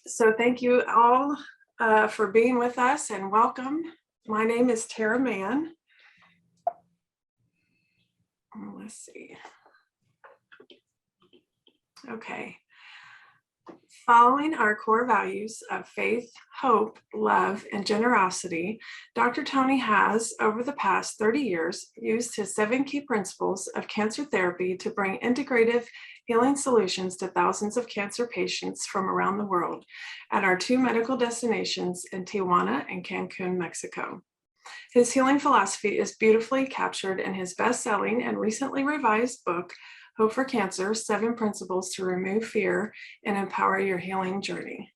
So thank you all for being with us and welcome. My name is Tara Mann. Let's see. Okay. Following our core values of faith, hope, love, and generosity, Dr. Tony has, over the past 30 years, used his 7 key principles of cancer therapy to bring integrative healing solutions to thousands of cancer patients from around the world at our 2 medical destinations in Tijuana and Cancun, Mexico. His healing philosophy is beautifully captured in his best-selling and recently revised book, Hope for Cancer, 7 Principles to Remove Fear and Empower Your Healing Journey.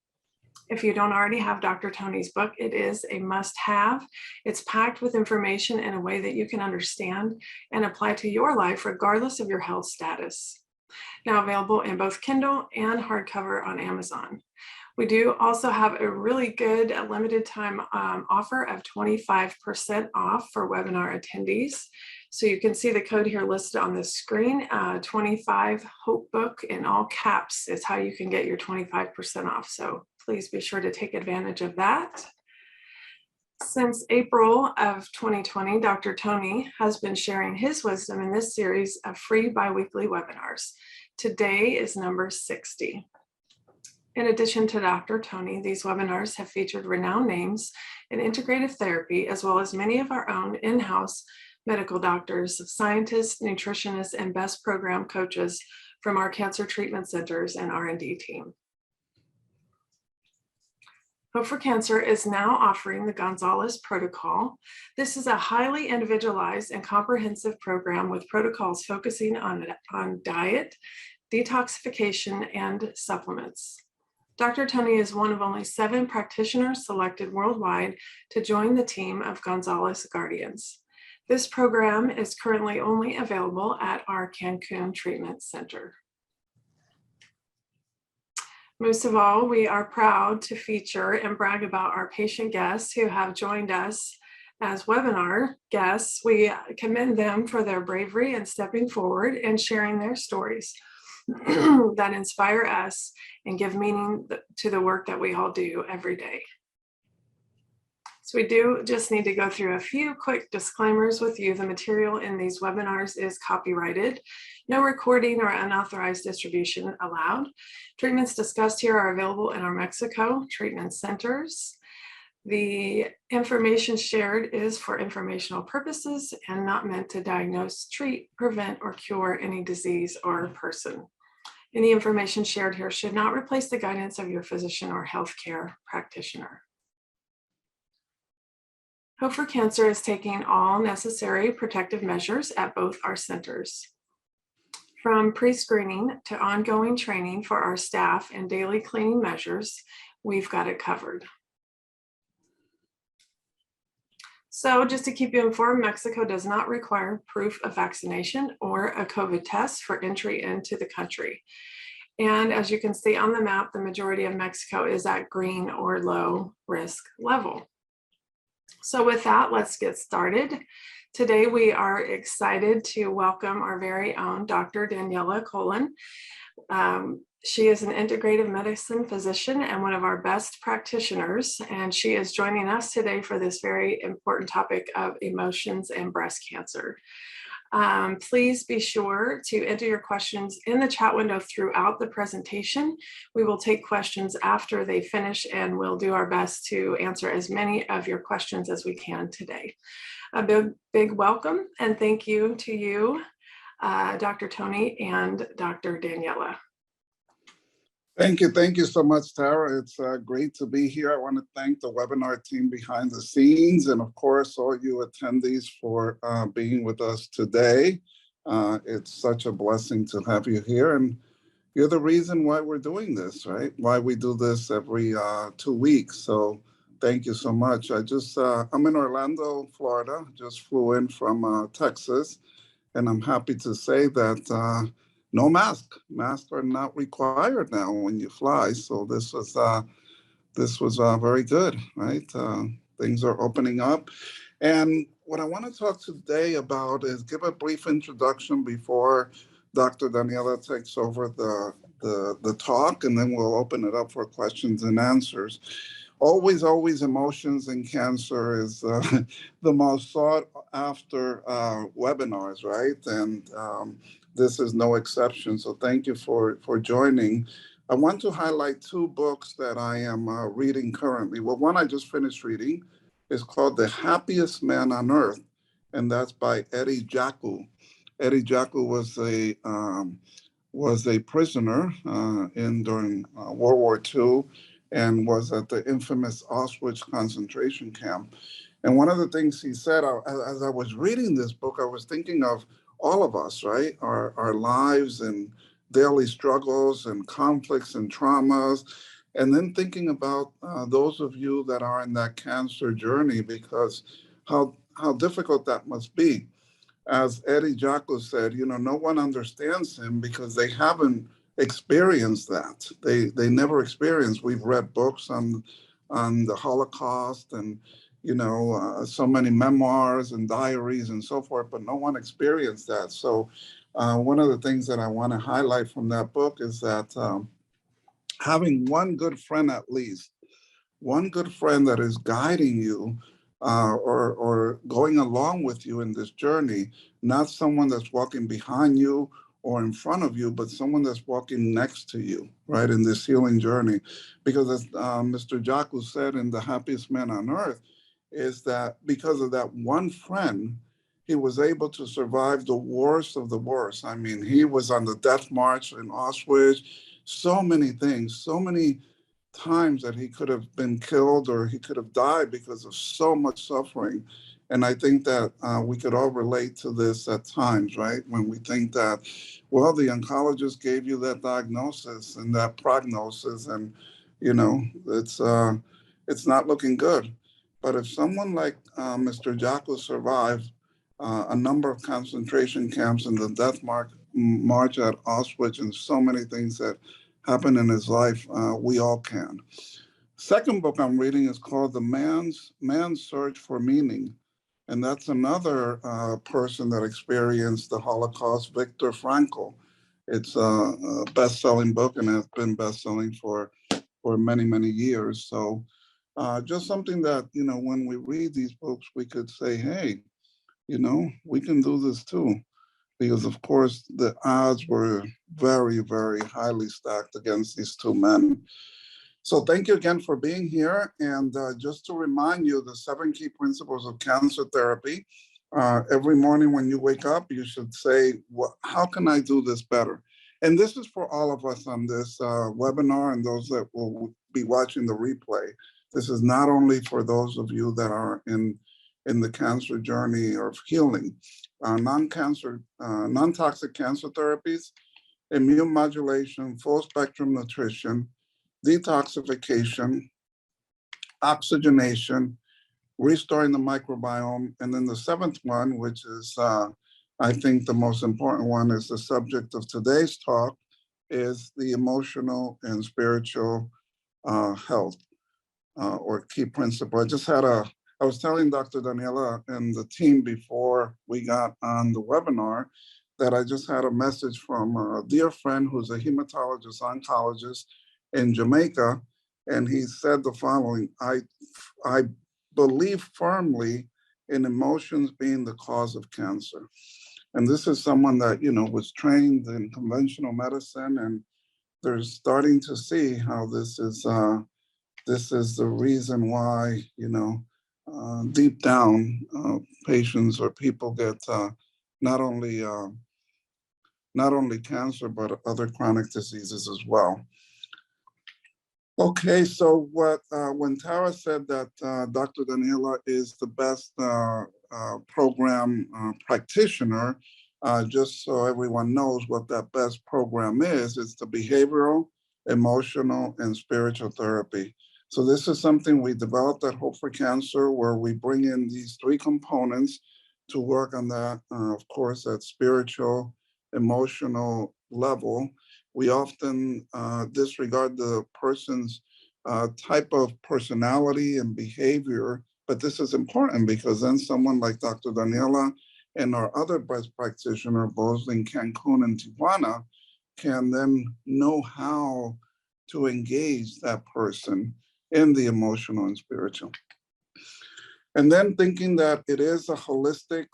If you don't already have Dr. Tony's book, it is a must-have. It's packed with information in a way that you can understand and apply to your life regardless of your health status. Now available in both Kindle and hardcover on Amazon. We do also have a really good limited time offer of 25% off for webinar attendees. So you can see the code here listed on the screen. 25 Hope Book in all caps is how you can get your 25% off. So please be sure to take advantage of that. Since April of 2020, Dr. Tony has been sharing his wisdom in this series of free biweekly webinars. Today is number 60. In addition to Dr. Tony, these webinars have featured renowned names in integrative therapy, as well as many of our own in-house medical doctors, scientists, nutritionists, and best program coaches from our cancer treatment centers and R&D team. Hope for Cancer is now offering the Gonzalez Protocol. This is a highly individualized and comprehensive program with protocols focusing on diet, detoxification, and supplements. Dr. Tony is one of only 7 practitioners selected worldwide to join the team of Gonzalez Guardians. This program is currently only available at our Cancun Treatment Center. Most of all, we are proud to feature and brag about our patient guests who have joined us as webinar guests. We commend them for their bravery in stepping forward and sharing their stories that inspire us and give meaning to the work that we all do every day. So we do just need to go through a few quick disclaimers with you. The material in these webinars is copyrighted. No recording or unauthorized distribution allowed. Treatments discussed here are available in our Mexico treatment centers. The information shared is for informational purposes and not meant to diagnose, treat, prevent, or cure any disease or person. Any information shared here should not replace the guidance of your physician or healthcare practitioner. Hope for Cancer is taking all necessary protective measures at both our centers. From pre-screening to ongoing training for our staff and daily cleaning measures, we've got it covered. So just to keep you informed, Mexico does not require proof of vaccination or a COVID test for entry into the country. And as you can see on the map, the majority of Mexico is at green or low risk level. So with that, let's get started. Today, we are excited to welcome our very own Dr. Daniela Colin. She is an integrative medicine physician and one of our best practitioners, and she is joining us today for this very important topic of emotions and breast cancer. Please be sure to enter your questions in the chat window throughout the presentation. We will take questions after they finish, and we'll do our best to answer as many of your questions as we can today. A big welcome and thank you to you, Dr. Tony and Dr. Daniela. Thank you so much, Tara. It's great to be here. I want to thank the webinar team behind the scenes and of course all you attendees for being with us today. It's such a blessing to have you here, and you're the reason why we're doing this, right? Why we do this every 2 weeks. So thank you so much. I'm in Orlando, Florida, just flew in from Texas, and I'm happy to say that no mask. Masks are not required now when you fly. So this was very good, right? Things are opening up. And what I want to talk today about is give a brief introduction before Dr. Daniela takes over the the talk, and then we'll open it up for questions and answers. Always emotions in cancer is the most sought after webinars, right? And this is no exception. So thank you for joining. I want to highlight two books that I am reading currently. Well, one I just finished reading is called The Happiest Man on Earth, and that's by Eddie Jaku. Eddie Jaku was a prisoner during World War II and was at the infamous Auschwitz concentration camp. And one of the things he said, as I was reading this book, I was thinking of all of us, right? Our lives and daily struggles and conflicts and traumas. And then thinking about those of you that are in that cancer journey, because how difficult that must be. As Eddie Jocko said, no one understands him because they haven't experienced that. They never experienced. We've read books on the Holocaust and so many memoirs and diaries and so forth, but no one experienced that. So one of the things that I want to highlight from that book is that having one good friend, at least one good friend that is guiding you or going along with you in this journey, not someone that's walking behind you or in front of you, but someone that's walking next to you, right, in this healing journey. Because as Mr. Jocko said in The Happiest Man on Earth, is that because of that one friend, he was able to survive the worst of the worst. I mean, he was on the death march in Auschwitz, so many things, so many times that he could have been killed or he could have died because of so much suffering. And I think that we could all relate to this at times, right? When we think that, well, the oncologist gave you that diagnosis and that prognosis, and it's not looking good. But if someone like Mr. Jocko survived a number of concentration camps and the death march at Auschwitz and so many things that happened in his life, we all can. Second book I'm reading is called The Man's Search for Meaning. And that's another person that experienced the Holocaust, Viktor Frankl. It's a best-selling book and has been best-selling for many, many years. So just something that, when we read these books, we could say, hey, we can do this too. Because of course the odds were very, very highly stacked against these two men. So thank you again for being here. And just to remind you, the 7 key principles of cancer therapy. Every morning when you wake up, you should say, how can I do this better? And this is for all of us on this webinar and those that will be watching the replay. This is not only for those of you that are in the cancer journey of healing. Non-toxic cancer therapies, immune modulation, full spectrum nutrition, detoxification, oxygenation, restoring the microbiome. And then the 7th one, which is, I think the most important one, is the subject of today's talk, is the emotional and spiritual health or key principle. I was telling Dr. Daniela and the team before we got on the webinar that I just had a message from a dear friend who's a hematologist oncologist in Jamaica, and he said the following: I believe firmly in emotions being the cause of cancer. And this is someone that was trained in conventional medicine, and they're starting to see how this is the reason why deep down patients or people get not only cancer but other chronic diseases as well. Okay, so when Tara said that Dr. Daniela is the best program practitioner, just so everyone knows what that best program is, it's the behavioral, emotional, and spiritual therapy. So this is something we developed at Hope for Cancer, where we bring in these 3 components to work on that, of course, at spiritual, emotional level. We often disregard the person's type of personality and behavior, but this is important because then someone like Dr. Daniela and our other best practitioner, both in Cancun and Tijuana, can then know how to engage that person in the emotional and spiritual. And then thinking that it is a holistic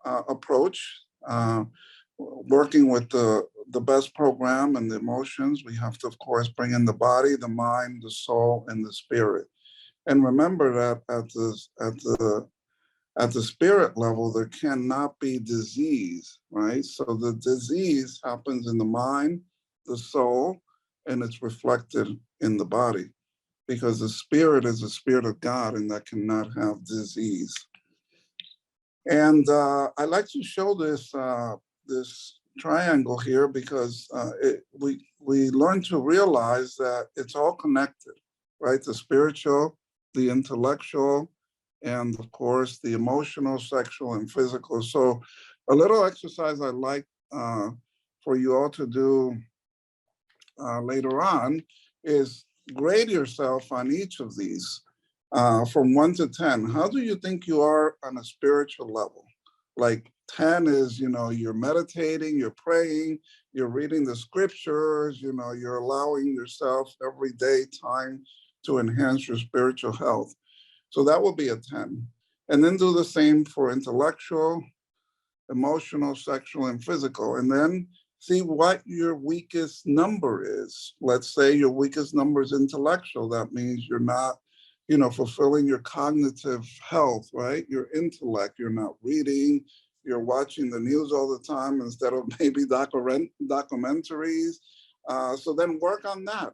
approach, working with the best program and the emotions. We have to, of course, bring in the body, the mind, the soul, and the spirit. And remember that at the spirit level, there cannot be disease, right? So the disease happens in the mind, the soul, and it's reflected in the body, because the spirit is the spirit of God, and that cannot have disease. And I like to show this this triangle here because we learn to realize that it's all connected, right? The spiritual, the intellectual, and of course the emotional, sexual, and physical. So a little exercise I'd like for you all to do later on is grade yourself on each of these from 1 to 10. How do you think you are on a spiritual level? Like 10 is, you're meditating, you're praying, you're reading the scriptures, you're allowing yourself every day time to enhance your spiritual health. So that will be a 10. And then do the same for intellectual, emotional, sexual, and physical. And then see what your weakest number is. Let's say your weakest number is intellectual. That means you're not, fulfilling your cognitive health, right? Your intellect, you're not reading, you're watching the news all the time instead of maybe documentaries. So then work on that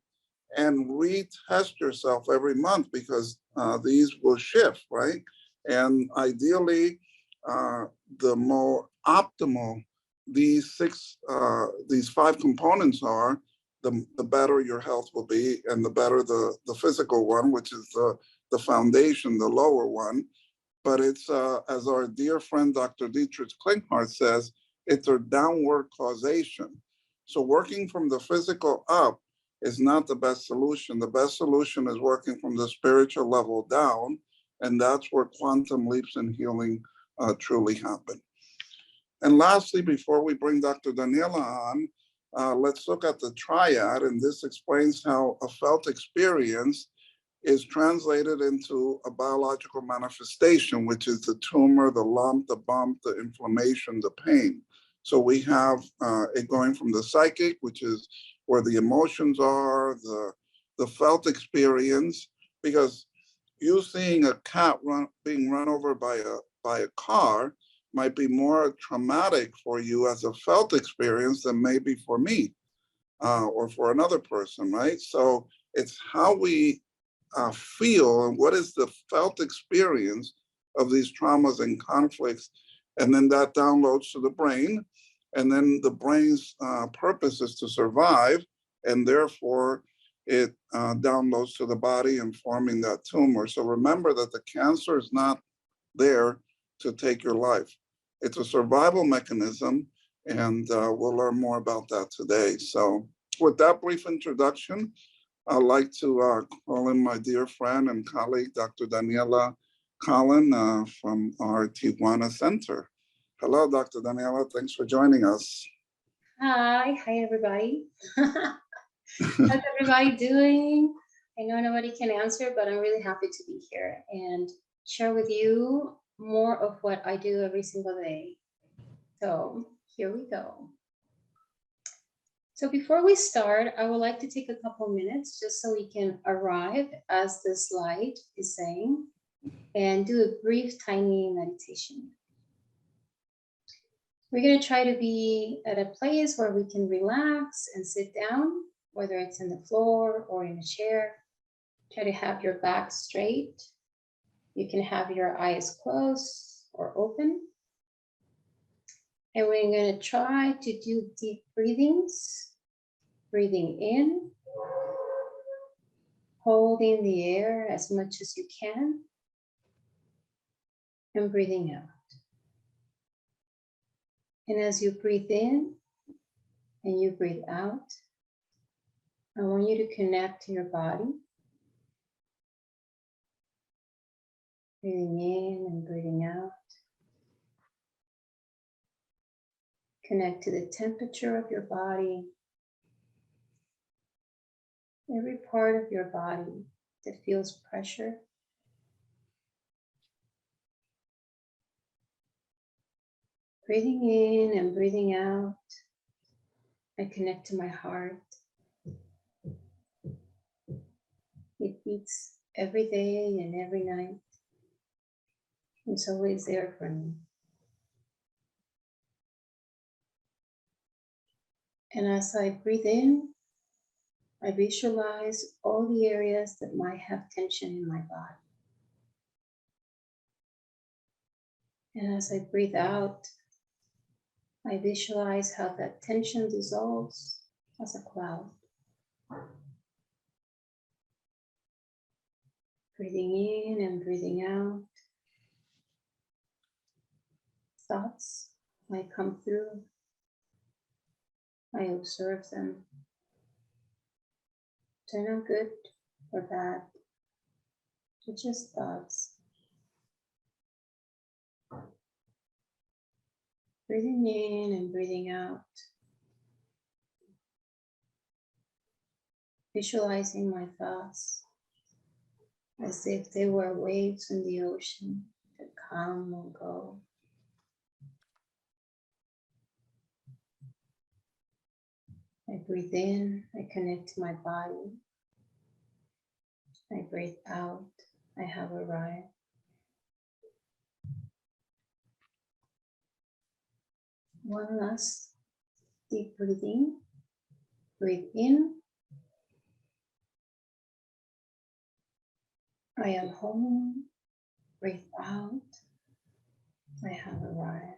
and retest yourself every month, because these will shift, right? And ideally, the more optimal these 5 components are, the better your health will be, and the better the physical one, which is the foundation, the lower one. But it's, as our dear friend, Dr. Dietrich Klinghardt says, it's a downward causation. So working from the physical up is not the best solution. The best solution is working from the spiritual level down, and that's where quantum leaps in healing truly happen. And lastly, before we bring Dr. Daniela on, let's look at the triad, and this explains how a felt experience is translated into a biological manifestation, which is the tumor, the lump, the bump, the inflammation, the pain. So we have it going from the psychic, which is where the emotions are, the felt experience, because you seeing a cat being run over by a car might be more traumatic for you as a felt experience than maybe for me or for another person, right? So it's how we feel and what is the felt experience of these traumas and conflicts, and then that downloads to the brain, and then the brain's purpose is to survive, and therefore it downloads to the body and forming that tumor. So remember that the cancer is not there to take your life. It's a survival mechanism, and we'll learn more about that today. So with that brief introduction, I'd like to call in my dear friend and colleague, Dr. Daniela Colin from our Tijuana Center. Hello, Dr. Daniela. Thanks for joining us. Hi everybody. How's everybody doing? I know nobody can answer, but I'm really happy to be here and share with you more of what I do every single day. So here we go. So before we start, I would like to take a couple minutes just so we can arrive, as the slide is saying, and do a brief, tiny meditation. We're going to try to be at a place where we can relax and sit down, whether it's in the floor or in a chair. Try to have your back straight. You can have your eyes closed or open. And we're going to try to do deep breathings. Breathing in, holding the air as much as you can, and breathing out. And as you breathe in and you breathe out, I want you to connect to your body. Breathing in and breathing out. Connect to the temperature of your body. every part of your body that feels pressure. Breathing in and breathing out, I connect to my heart. It beats every day and every night. It's always there for me. And as I breathe in, I visualize all the areas that might have tension in my body. And as I breathe out, I visualize how that tension dissolves as a cloud. Breathing in and breathing out. Thoughts might come through. I observe them. They're not good or bad. They're just thoughts. Breathing in and breathing out. Visualizing my thoughts as if they were waves in the ocean that come and go. I breathe in, I connect to my body. I breathe out, I have arrived. One last deep breathing. Breathe in. I am home. Breathe out. I have arrived.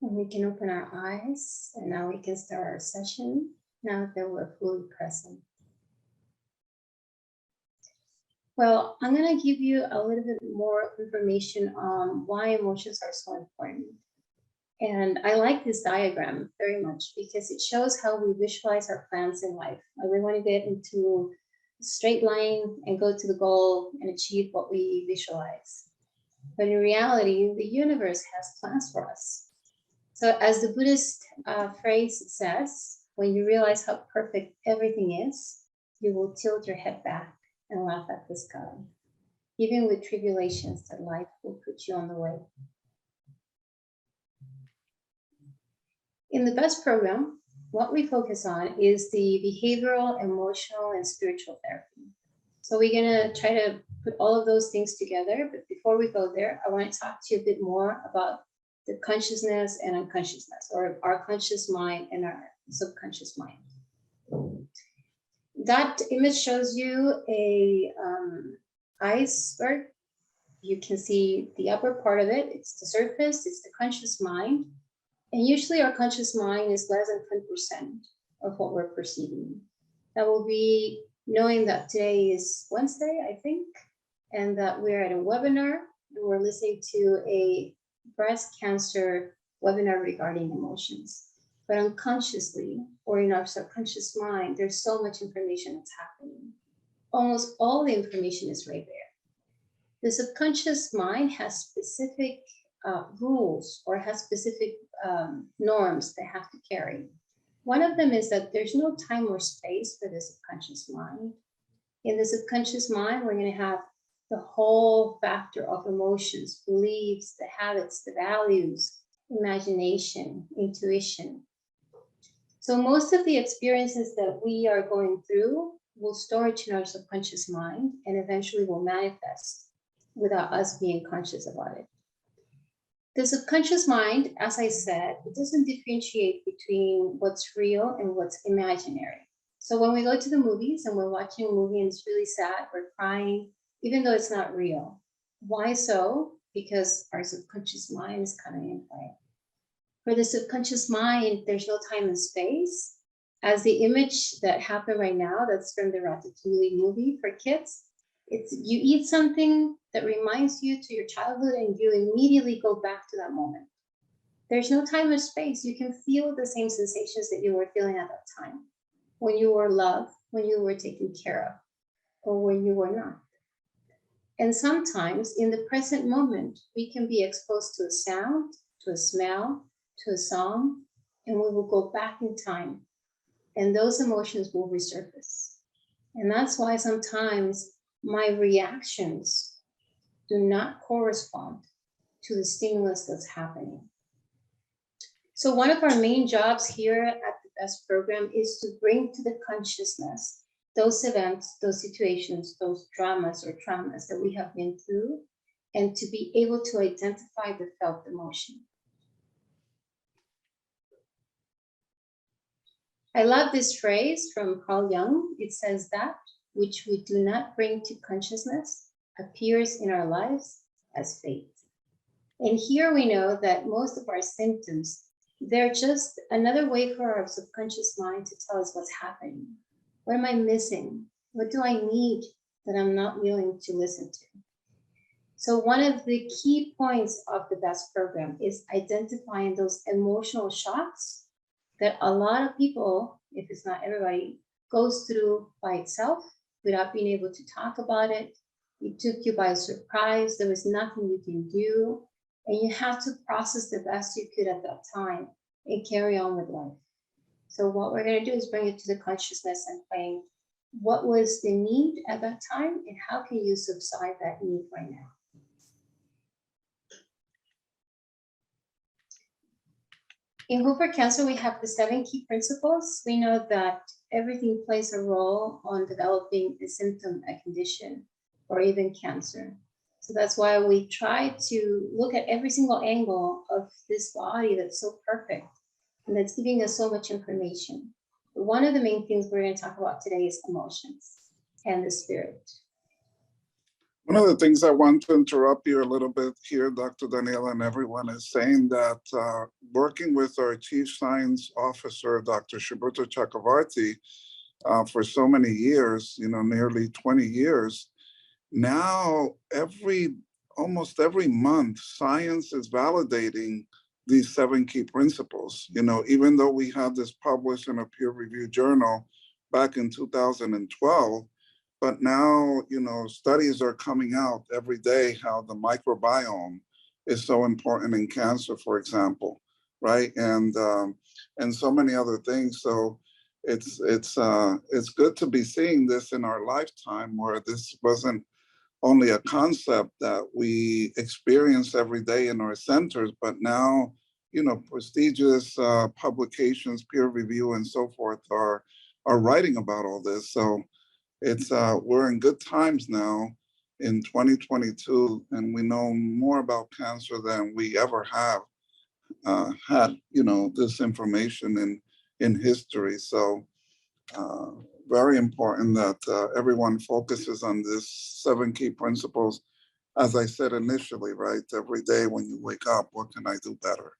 And we can open our eyes, and now we can start our session now that we're fully present. Well, I'm going to give you a little bit more information on why emotions are so important. And I like this diagram very much because it shows how we visualize our plans in life. We want to get into a straight line and go to the goal and achieve what we visualize. But in reality, the universe has plans for us. So as the Buddhist phrase says, when you realize how perfect everything is, you will tilt your head back and laugh at the sky, even with tribulations that life will put you on the way. In the BEST program, what we focus on is the behavioral, emotional, and spiritual therapy. So we're gonna try to put all of those things together, but before we go there, I want to talk to you a bit more about the consciousness and unconsciousness, or our conscious mind and our subconscious mind. That image shows you a iceberg. You can see the upper part of it. It's the surface, it's the conscious mind. And usually our conscious mind is less than 10% of what we're perceiving. That will be knowing that today is Wednesday, I think, and that we're at a webinar and we're listening to a breast cancer webinar regarding emotions. But unconsciously, or in our subconscious mind, there's so much information that's happening. Almost all the information is right there. The subconscious mind has specific rules or has specific norms they have to carry. One of them is that there's no time or space for the subconscious mind. In the subconscious mind, we're going to have the whole factor of emotions, beliefs, the habits, the values, imagination, intuition. So most of the experiences that we are going through will storage in our subconscious mind and eventually will manifest without us being conscious about it. The subconscious mind, as I said, it doesn't differentiate between what's real and what's imaginary. So when we go to the movies and we're watching a movie and it's really sad, we're crying, even though it's not real. Why so? Because our subconscious mind is kind of in play. For the subconscious mind, there's no time and space. As the image that happened right now, that's from the Ratatouille movie for kids, it's you eat something that reminds you to your childhood and you immediately go back to that moment. There's no time or space. You can feel the same sensations that you were feeling at that time, when you were loved, when you were taken care of, or when you were not. And sometimes in the present moment, we can be exposed to a sound, to a smell, to a song, and we will go back in time and those emotions will resurface. And that's why sometimes my reactions do not correspond to the stimulus that's happening. So one of our main jobs here at the BEST program is to bring to the consciousness those events, those situations, those dramas or traumas that we have been through, and to be able to identify the felt emotion. I love this phrase from Carl Jung. It says, that which we do not bring to consciousness appears in our lives as fate. And here we know that most of our symptoms, they're just another way for our subconscious mind to tell us what's happening. What am I missing? What do I need that I'm not willing to listen to? So one of the key points of the BEST program is identifying those emotional shocks that a lot of people, if it's not everybody, goes through by itself without being able to talk about it. It took you by surprise. There was nothing you can do. And you have to process the best you could at that time and carry on with life. So what we're going to do is bring it to the consciousness and find what was the need at that time and how can you subside that need right now. In Hope for Cancer, we have the 7 key principles. We know that everything plays a role on developing a symptom, a condition, or even cancer. So that's why we try to look at every single angle of this body that's so perfect and that's giving us so much information. But one of the main things we're going to talk about today is emotions and the spirit. One of the things I want to interrupt you a little bit here, Dr. Daniela, and everyone, is saying that working with our Chief Science Officer, Dr. Shiberto Chakravarti, for so many years, nearly 20 years, now almost every month, science is validating these 7 key principles. Even though we had this published in a peer-reviewed journal back in 2012, but now, studies are coming out every day how the microbiome is so important in cancer, for example, right? And so many other things. So it's good to be seeing this in our lifetime, where this wasn't only a concept that we experience every day in our centers, but now, prestigious publications, peer review, and so forth are writing about all this. So it's we're in good times now in 2022, and we know more about cancer than we ever have had, this information in history. So very important that everyone focuses on this 7 key principles. As I said initially, right? Every day when you wake up, what can I do better?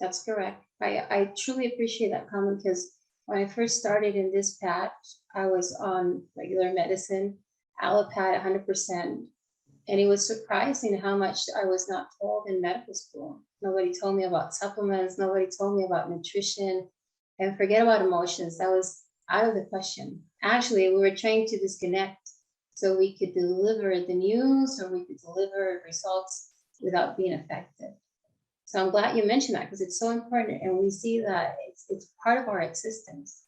That's correct. I truly appreciate that comment, because when I first started in this path, I was on regular medicine, allopath 100%. And it was surprising how much I was not told in medical school. Nobody told me about supplements. Nobody told me about nutrition. And forget about emotions. That was out of the question. Actually, we were trying to disconnect so we could deliver the news, or we could deliver results without being affected. So I'm glad you mentioned that, because it's so important. And we see that it's part of our existence.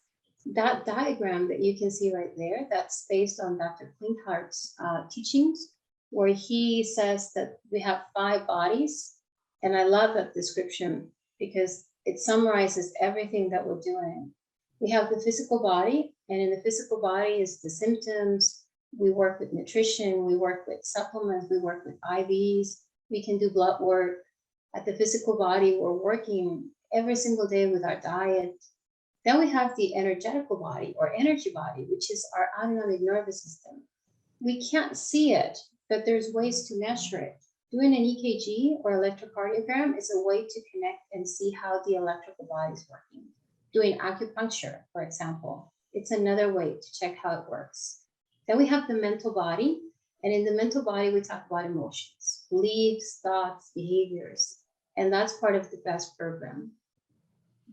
That diagram that you can see right there, that's based on Dr. Klinghart's teachings, where he says that we have 5 bodies. And I love that description because it summarizes everything that we're doing. We have the physical body, and in the physical body is the symptoms. We work with nutrition, we work with supplements, we work with IVs, we can do blood work. At the physical body, we're working every single day with our diet. Then we have the energetical body, or energy body, which is our autonomic nervous system. We can't see it, but there's ways to measure it. Doing an EKG or electrocardiogram is a way to connect and see how the electrical body is working. Doing acupuncture, for example, it's another way to check how it works. Then we have the mental body, and in the mental body, we talk about emotions, beliefs, thoughts, behaviors, and that's part of the BEST program.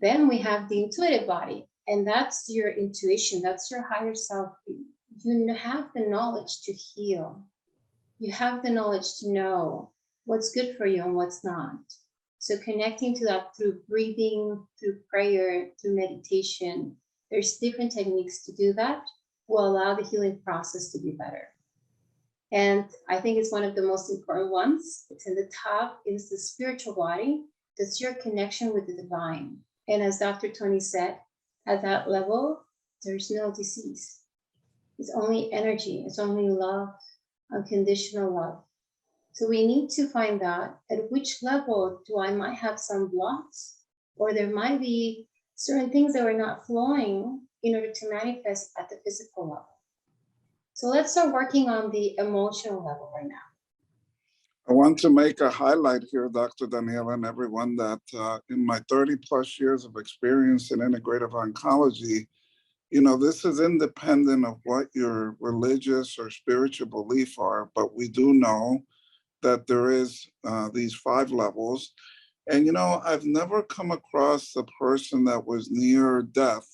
Then we have the intuitive body, and that's your intuition, that's your higher self. You have the knowledge to heal. You have the knowledge to know what's good for you and what's not. So connecting to that through breathing, through prayer, through meditation, there's different techniques to do that will allow the healing process to be better. And I think it's one of the most important ones. It's in the top, is the spiritual body. That's your connection with the divine. And as Dr. Tony said, at that level, there's no disease. It's only energy. It's only love, unconditional love. So we need to find out at which level do I might have some blocks, or there might be certain things that are not flowing in order to manifest at the physical level. So let's start working on the emotional level right now. I want to make a highlight here, Dr. Daniela, and everyone, that in my 30 plus years of experience in integrative oncology, this is independent of what your religious or spiritual belief are, but we do know that there is these 5 levels. And, I've never come across a person that was near death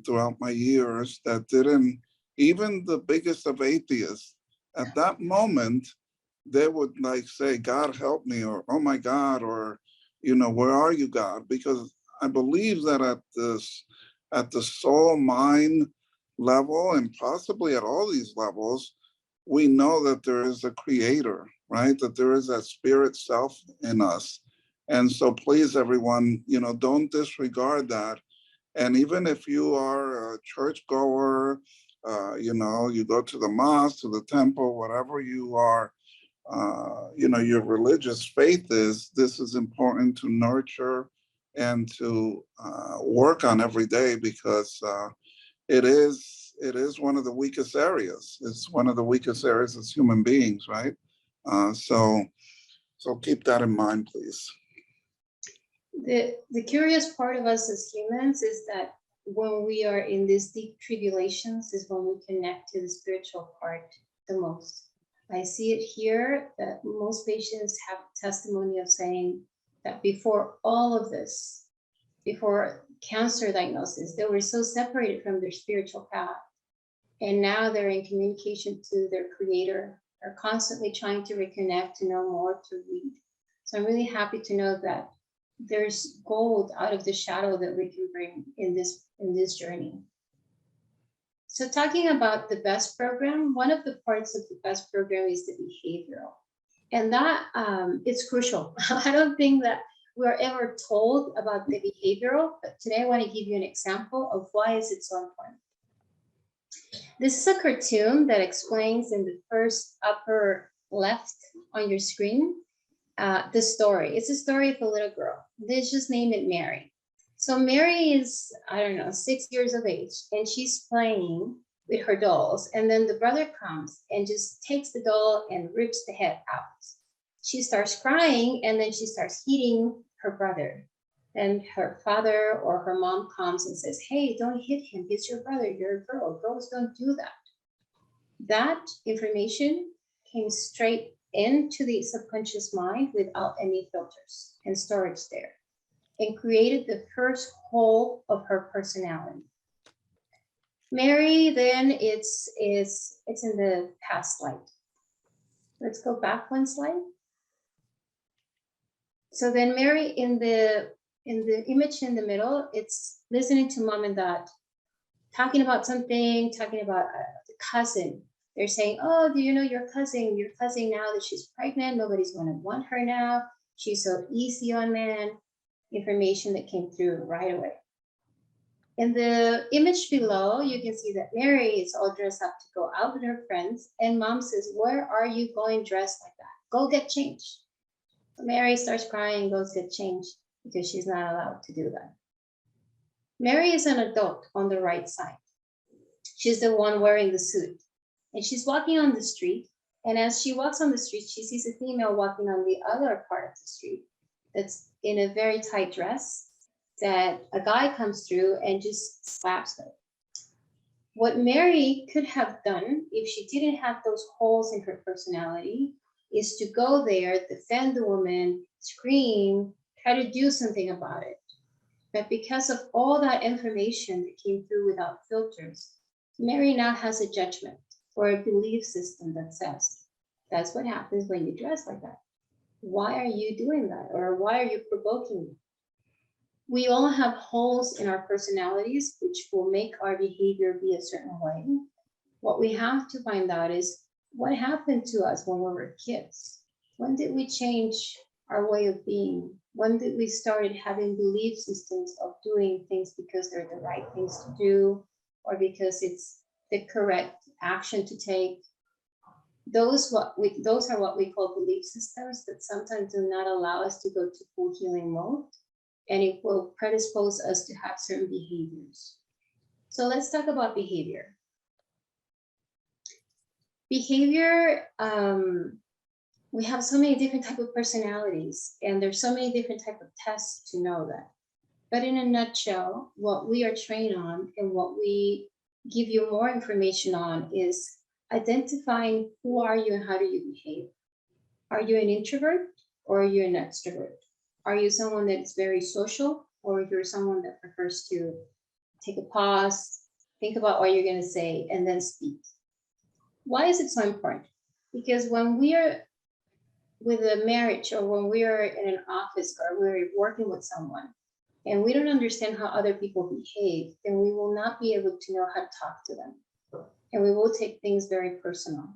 throughout my years that didn't, even the biggest of atheists, at that moment, they would say, God help me, or, oh my God, or, where are you, God? Because I believe that at the soul mind level, and possibly at all these levels, we know that there is a creator, right? That there is that spirit self in us. And so please, everyone, don't disregard that. And even if you are a churchgoer, you go to the mosque, to the temple, whatever you are, your religious faith is, this is important to nurture and to work on every day, because it is one of the weakest areas. It's one of the weakest areas as human beings, right? So keep that in mind, please. The curious part of us as humans is that when we are in these deep tribulations is when we connect to the spiritual part the most. I see it here that most patients have testimony of saying that before all of this, before cancer diagnosis, they were so separated from their spiritual path. And now they're in communication to their creator, are constantly trying to reconnect, to know more, to read. So I'm really happy to know that there's gold out of the shadow that we can bring in this journey. So talking about the BEST program, one of the parts of the BEST program is the behavioral. And that it's crucial. I don't think that we're ever told about the behavioral, but today I want to give you an example of why is it so important. This is a cartoon that explains in the first upper left on your screen, the story. It's a story of a little girl. Let's just name it Mary. So Mary is, 6 years of age, and she's playing with her dolls. And then the brother comes and just takes the doll and rips the head out. She starts crying, and then she starts hitting her brother. And her father or her mom comes and says, hey, don't hit him. He's your brother. You're a girl. Girls don't do that. That information came straight into the subconscious mind without any filters and storage there, and created the first hole of her personality. Mary, then it's in the past slide. Let's go back one slide. So then Mary in the image in the middle, it's listening to mom and dad talking about something, talking about the cousin. They're saying, oh, do you know your cousin now that she's pregnant, nobody's going to want her now. She's so easy on men. Information that came through right away. In the image below, you can see that Mary is all dressed up to go out with her friends, and mom says, where are you going dressed like that? Go get changed. So Mary starts crying, goes get changed, because she's not allowed to do that. Mary is an adult on the right side. She's the one wearing the suit. And she's walking on the street. And as she walks on the street, she sees a female walking on the other part of the street that's in a very tight dress, that a guy comes through and just slaps her. What Mary could have done if she didn't have those holes in her personality is to go there, defend the woman, scream, try to do something about it. But because of all that information that came through without filters, Mary now has a judgment or a belief system that says, that's what happens when you dress like that. why are you doing that? Or why are you provoking me? We all have holes in our personalities, which will make our behavior be a certain way. What we have to find out is what happened to us when we were kids. When did we change our way of being? When did we started having belief systems of doing things because they're the right things to do, or because it's the correct action to take? Those are what we call belief systems that sometimes do not allow us to go to full healing mode, and it will predispose us to have certain behaviors. So let's talk about behavior. Behavior, we have so many different types of personalities, and there's so many different types of tests to know that. But in a nutshell, what we are trained on and what we give you more information on is identifying who are you and how do you behave. Are you an introvert or are you an extrovert? Are you someone that's very social, or you're someone that prefers to take a pause, think about what you're going to say, and then speak? Why is it so important? Because when we are with a marriage, or when we are in an office, or we're working with someone, and we don't understand how other people behave, then we will not be able to know how to talk to them. And we will take things very personal.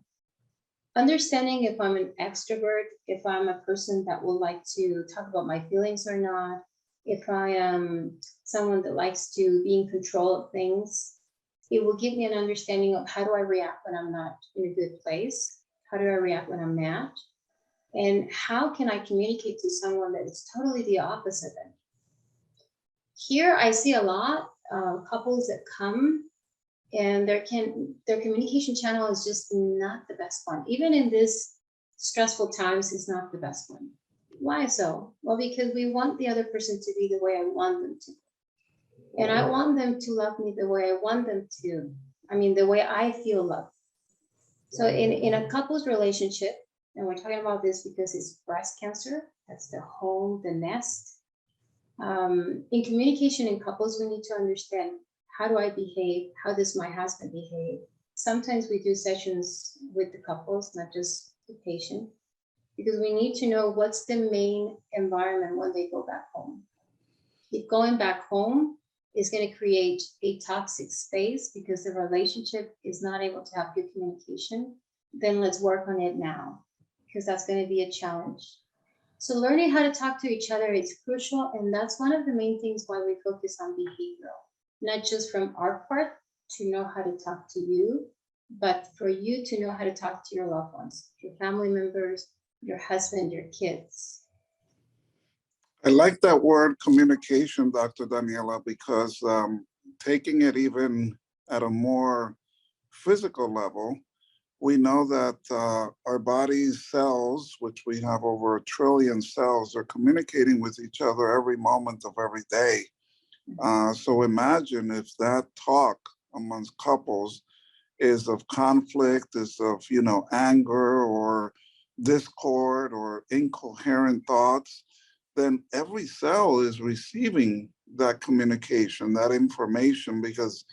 Understanding if I'm an extrovert, if I'm a person that will like to talk about my feelings or not, if I am someone that likes to be in control of things, it will give me an understanding of how do I react when I'm not in a good place? How do I react when I'm mad? And how can I communicate to someone that is totally the opposite of me? Here I see a lot couples that come, and their communication channel is just not the best one. Even in this stressful times, it's not the best one. Why so? Well, because we want the other person to be the way I want them to. And I want them to love me the way I want them to. I mean, the way I feel loved. So in a couple's relationship, and we're talking about this because it's breast cancer, that's the home, the nest. In communication in couples, we need to understand, how do I behave? How does my husband behave? Sometimes we do sessions with the couples, not just the patient, because we need to know what's the main environment when they go back home. If going back home is going to create a toxic space because the relationship is not able to have good communication, then let's work on it now, because that's going to be a challenge. So learning how to talk to each other is crucial, and that's one of the main things why we focus on behavioral. Not just from our part to know how to talk to you, but for you to know how to talk to your loved ones, your family members, your husband, your kids. I like that word communication, Dr. Daniela, because taking it even at a more physical level, we know that our body's cells, which we have over 1 trillion cells, are communicating with each other every moment of every day. So imagine if that talk amongst couples is of conflict, is of, anger or discord or incoherent thoughts, then every cell is receiving that communication, that information, because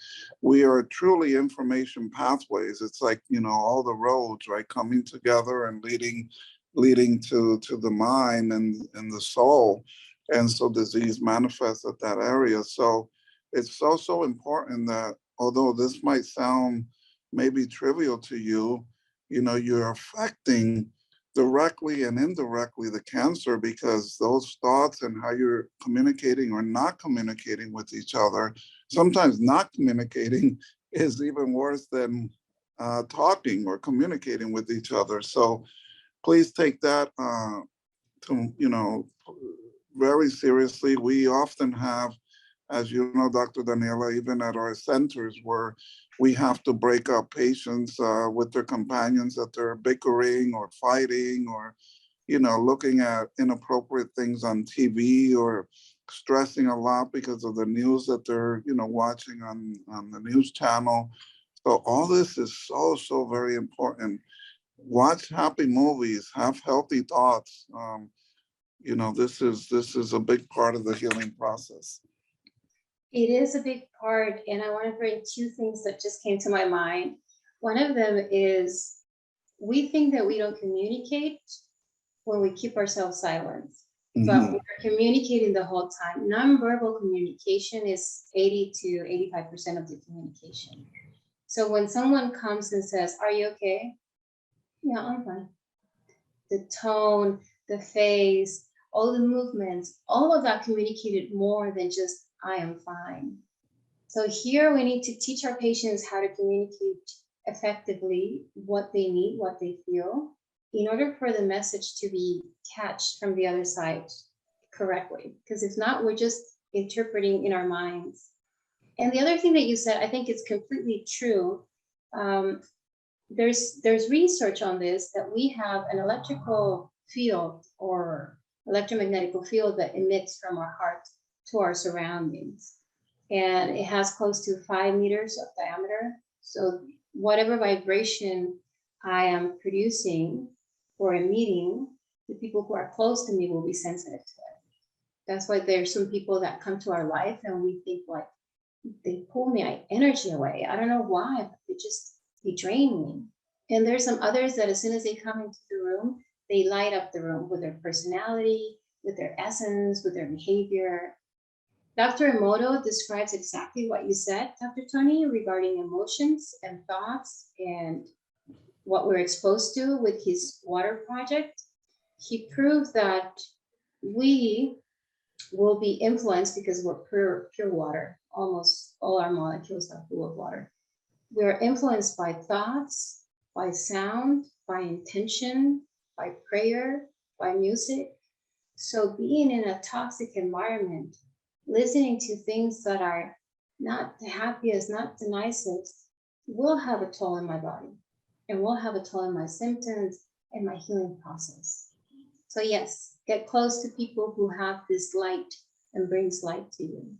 we are truly information pathways. It's like, all the roads, right, coming together and leading to the mind and the soul. And so disease manifests at that area. So it's so important that, although this might sound maybe trivial to you, you're affecting directly and indirectly the cancer, because those thoughts and how you're communicating or not communicating with each other, sometimes not communicating is even worse than talking or communicating with each other. So please take that to, very seriously. We often have, as you know, Dr. Daniela, even at our centers, where we have to break up patients with their companions that they're bickering or fighting, or, looking at inappropriate things on TV, or stressing a lot because of the news that they're, watching on the news channel. So all this is so very important. Watch happy movies, have healthy thoughts. This is a big part of the healing process. It is a big part, and I want to bring two things that just came to my mind. One of them is, we think that we don't communicate when we keep ourselves silent. Mhm. But we're communicating the whole time. Nonverbal communication is 80 to 85% of the communication. So when someone comes and says, "Are you okay?" "Yeah, I'm fine." The tone, the face, all the movements, all of that communicated more than just "I am fine." So here we need to teach our patients how to communicate effectively what they need, what they feel, in order for the message to be catched from the other side correctly. Because if not, we're just interpreting in our minds. And the other thing that you said, I think it's completely true. There's research on this, that we have an electrical field or electromagnetic field that emits from our heart to our surroundings. And it has close to 5 meters of diameter. So whatever vibration I am producing or emitting, the people who are close to me will be sensitive to it. That's why there's some people that come to our life and we think like, they pull my energy away. I don't know why, but they drain me. And there's some others that as soon as they come into the room, they light up the room with their personality, with their essence, with their behavior. Dr. Emoto describes exactly what you said, Dr. Tony, regarding emotions and thoughts and what we're exposed to with his water project. He proved that we will be influenced because we're pure water. Almost all our molecules are full of water. We're influenced by thoughts, by sound, by intention, by prayer, by music. So being in a toxic environment, listening to things that are not the happiest, not the nicest, will have a toll in my body and will have a toll in my symptoms and my healing process. So yes, get close to people who have this light and brings light to you.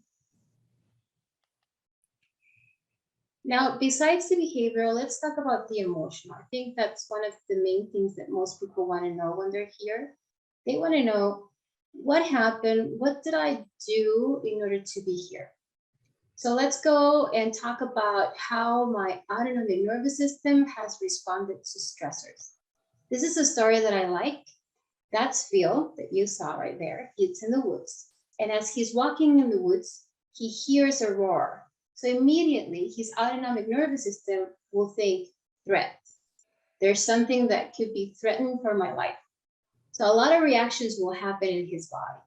Now, besides the behavioral, let's talk about the emotional. I think that's one of the main things that most people want to know when they're here. They want to know, what happened? What did I do in order to be here? So let's go and talk about how my autonomic nervous system has responded to stressors. This is a story that I like. That's Phil that you saw right there. He's in the woods. And as he's walking in the woods, he hears a roar. So immediately his autonomic nervous system will think, threat. There's something that could be threatened for my life. So a lot of reactions will happen in his body.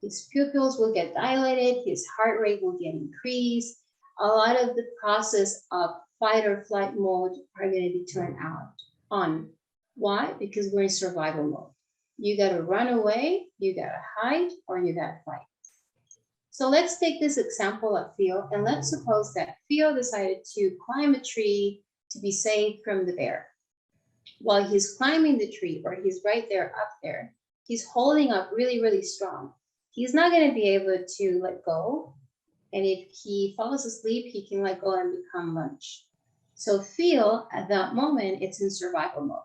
His pupils will get dilated, his heart rate will get increased. A lot of the process of fight or flight mode are going to be turned on. Why? Because we're in survival mode. You got to run away, you got to hide, or you got to fight. So let's take this example of Theo, and let's suppose that Theo decided to climb a tree to be safe from the bear. While he's climbing the tree, or he's right there up there, he's holding up really, really strong. He's not going to be able to let go. And if he falls asleep, he can let go and become lunch. So Phil, at that moment, it's in survival mode.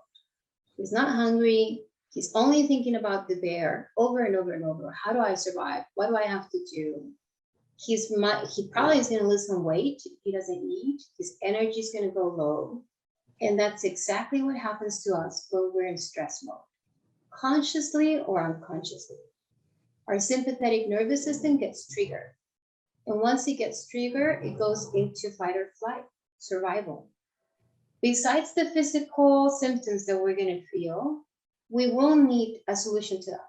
He's not hungry. He's only thinking about the bear over and over and over. How do I survive? What do I have to do? He probably is going to lose some weight if he doesn't eat. His energy is going to go low. And that's exactly what happens to us when we're in stress mode, consciously or unconsciously. Our sympathetic nervous system gets triggered. And once it gets triggered, it goes into fight or flight, survival. Besides the physical symptoms that we're going to feel, we will need a solution to that.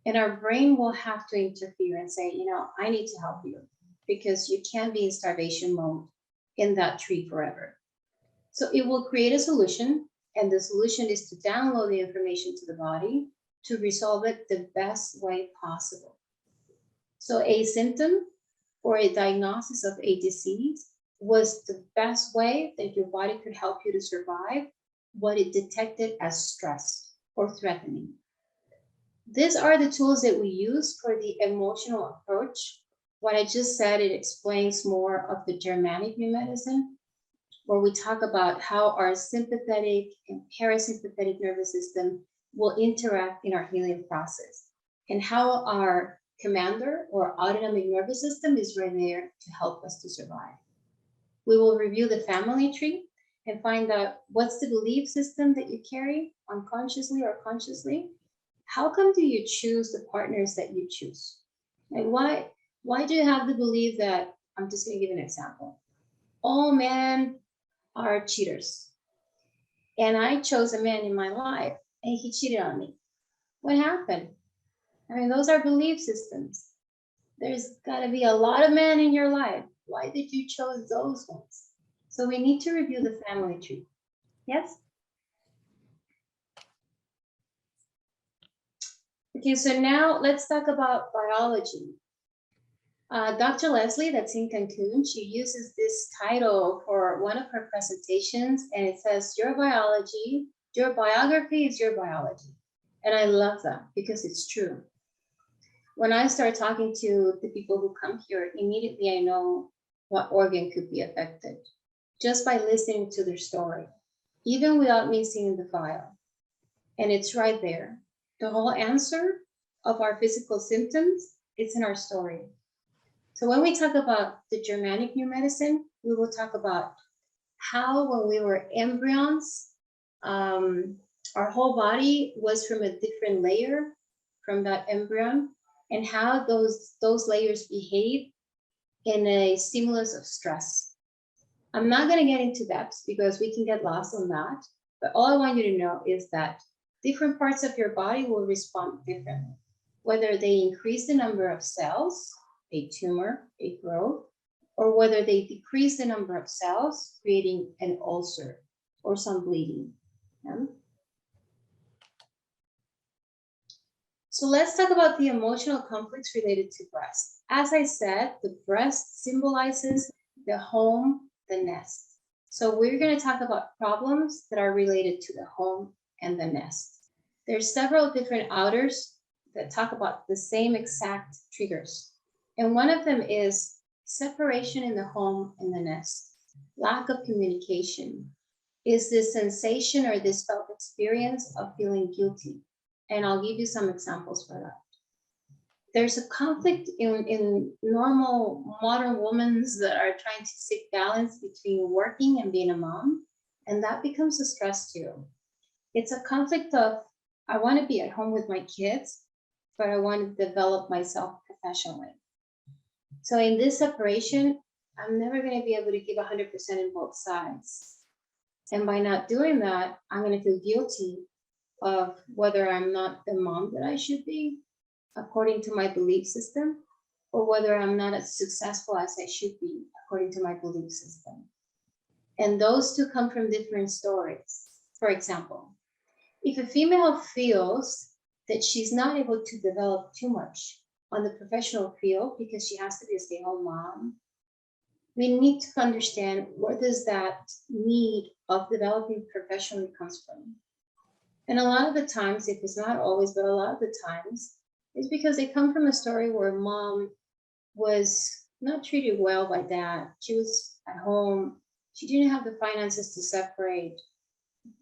And our brain will have to interfere and say, I need to help you because you can't be in starvation mode in that tree forever. So it will create a solution, and the solution is to download the information to the body to resolve it the best way possible. So a symptom or a diagnosis of a disease was the best way that your body could help you to survive what it detected as stress or threatening. These are the tools that we use for the emotional approach. What I just said, it explains more of the Germanic new medicine, where we talk about how our sympathetic and parasympathetic nervous system will interact in our healing process, and how our commander or autonomic nervous system is right there to help us to survive. We will review the family tree and find out what's the belief system that you carry unconsciously or consciously, how come do you choose the partners that you choose? Like why do you have the belief that, I'm just gonna give an example, all men are cheaters, and I chose a man in my life and he cheated on me? What happened? I mean, those are belief systems. There's gotta be a lot of men in your life. Why did you choose those ones? So we need to review the family tree. Yes? Okay, so now let's talk about biology. Dr. Leslie, that's in Cancun, she uses this title for one of her presentations, and it says, your biology, your biography is your biology. And I love that because it's true. When I start talking to the people who come here, immediately I know what organ could be affected just by listening to their story, even without me seeing the file. And it's right there. The whole answer of our physical symptoms, it's in our story. So when we talk about the Germanic New Medicine, we will talk about how when we were embryons, our whole body was from a different layer from that embryon, and how those layers behave in a stimulus of stress. I'm not going to get into depths because we can get lost on that, but all I want you to know is that different parts of your body will respond differently, whether they increase the number of cells, a tumor, a growth, or whether they decrease the number of cells, creating an ulcer or some bleeding. Yeah? So let's talk about the emotional conflicts related to breast. As I said, the breast symbolizes the home, the nest. So we're going to talk about problems that are related to the home and the nest. There's several different authors that talk about the same exact triggers. And one of them is separation in the home and the nest, lack of communication, is this sensation or this felt experience of feeling guilty. And I'll give you some examples for that. There's a conflict in normal modern women that are trying to seek balance between working and being a mom, and that becomes a stress too. It's a conflict of, I want to be at home with my kids, but I want to develop myself professionally. So in this separation, I'm never going to be able to give 100% in both sides. And by not doing that, I'm going to feel guilty of whether I'm not the mom that I should be, according to my belief system, or whether I'm not as successful as I should be, according to my belief system. And those two come from different stories. For example, if a female feels that she's not able to develop too much on the professional field because she has to be a stay-at-home mom, we need to understand where does that need of developing professionally comes from. And a lot of the times, if it's not always, but a lot of the times, it's because they come from a story where mom was not treated well by dad. She was at home. She didn't have the finances to separate.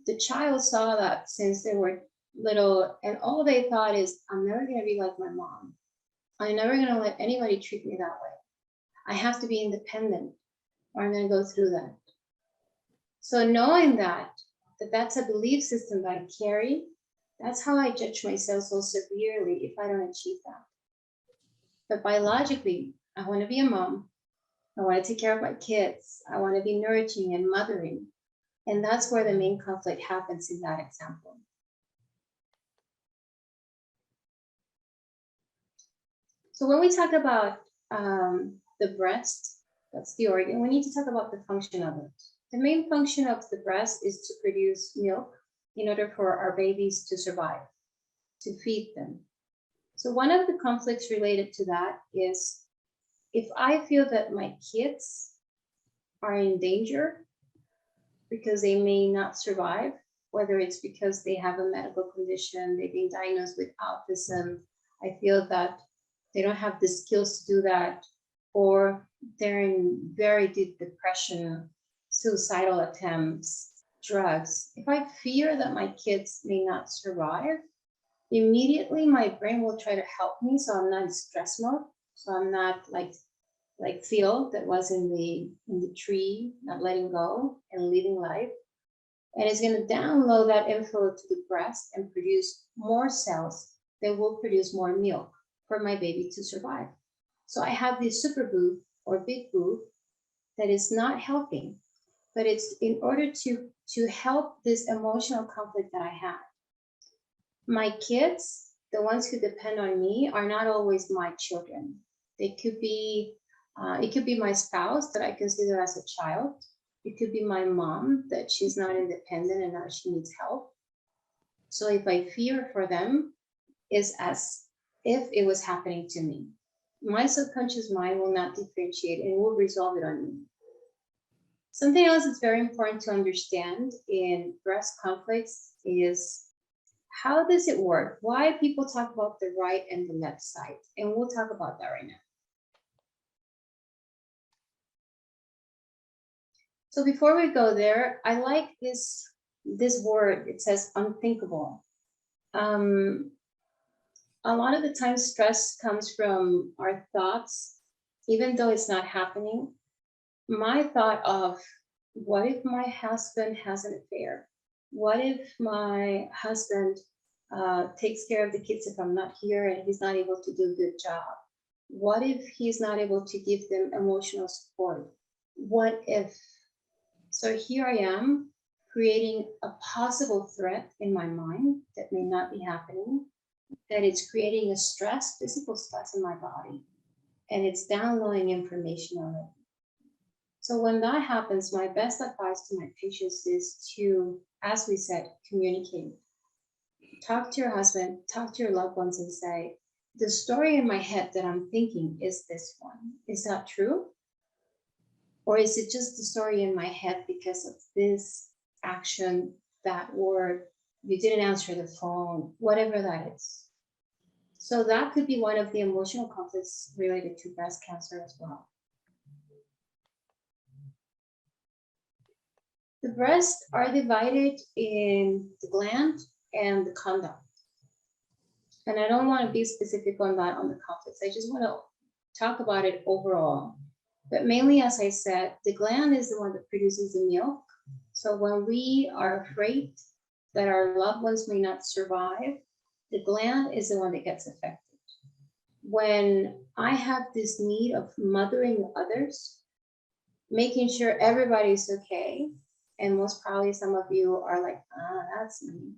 The child saw that since they were little, and all they thought is, I'm never going to be like my mom. I'm never going to let anybody treat me that way. I have to be independent, or I'm going to go through that. So knowing that that's a belief system that I carry, that's how I judge myself so severely if I don't achieve that. But biologically, I want to be a mom. I want to take care of my kids. I want to be nurturing and mothering. And that's where the main conflict happens in that example. So when we talk about the breast, that's the organ, we need to talk about the function of it. The main function of the breast is to produce milk in order for our babies to survive, to feed them. So one of the conflicts related to that is if I feel that my kids are in danger because they may not survive, whether it's because they have a medical condition, they've been diagnosed with autism, I feel that they don't have the skills to do that, or they're in very deep depression, suicidal attempts, drugs. If I fear that my kids may not survive, immediately my brain will try to help me so I'm not in stress mode. So I'm not like Phil that was in the tree, not letting go and living life. And it's going to download that info to the breast and produce more cells that will produce more milk for my baby to survive. So I have this super boob or big boob that is not helping, but it's in order to help this emotional conflict that I have. My kids, the ones who depend on me, are not always my children. They could be, it could be my spouse that I consider as a child. It could be my mom that she's not independent and now she needs help. So if I fear for them, is as if it was happening to me. My subconscious mind will not differentiate and will resolve it on me. Something else that's very important to understand in breast conflicts is, how does it work? Why people talk about the right and the left side? And we'll talk about that right now. So before we go there, I like this word. It says unthinkable. A lot of the time stress comes from our thoughts, even though it's not happening. My thought of, what if my husband has an affair? What if my husband takes care of the kids if I'm not here and he's not able to do a good job? What if he's not able to give them emotional support? What if? So here I am creating a possible threat in my mind that may not be happening, that it's creating a stress, physical stress in my body, and it's downloading information on it. So when that happens, my best advice to my patients is to, as we said, communicate. Talk to your husband, talk to your loved ones and say, the story in my head that I'm thinking is this one. Is that true? Or is it just the story in my head because of this action, that word, you didn't answer the phone, whatever that is. So that could be one of the emotional conflicts related to breast cancer as well. The breasts are divided in the gland and the conduct. And I don't want to be specific on that on the conflicts. I just want to talk about it overall. But mainly, as I said, the gland is the one that produces the milk. So when we are afraid that our loved ones may not survive, the gland is the one that gets affected. When I have this need of mothering others, making sure everybody's okay, and most probably some of you are like, that's me.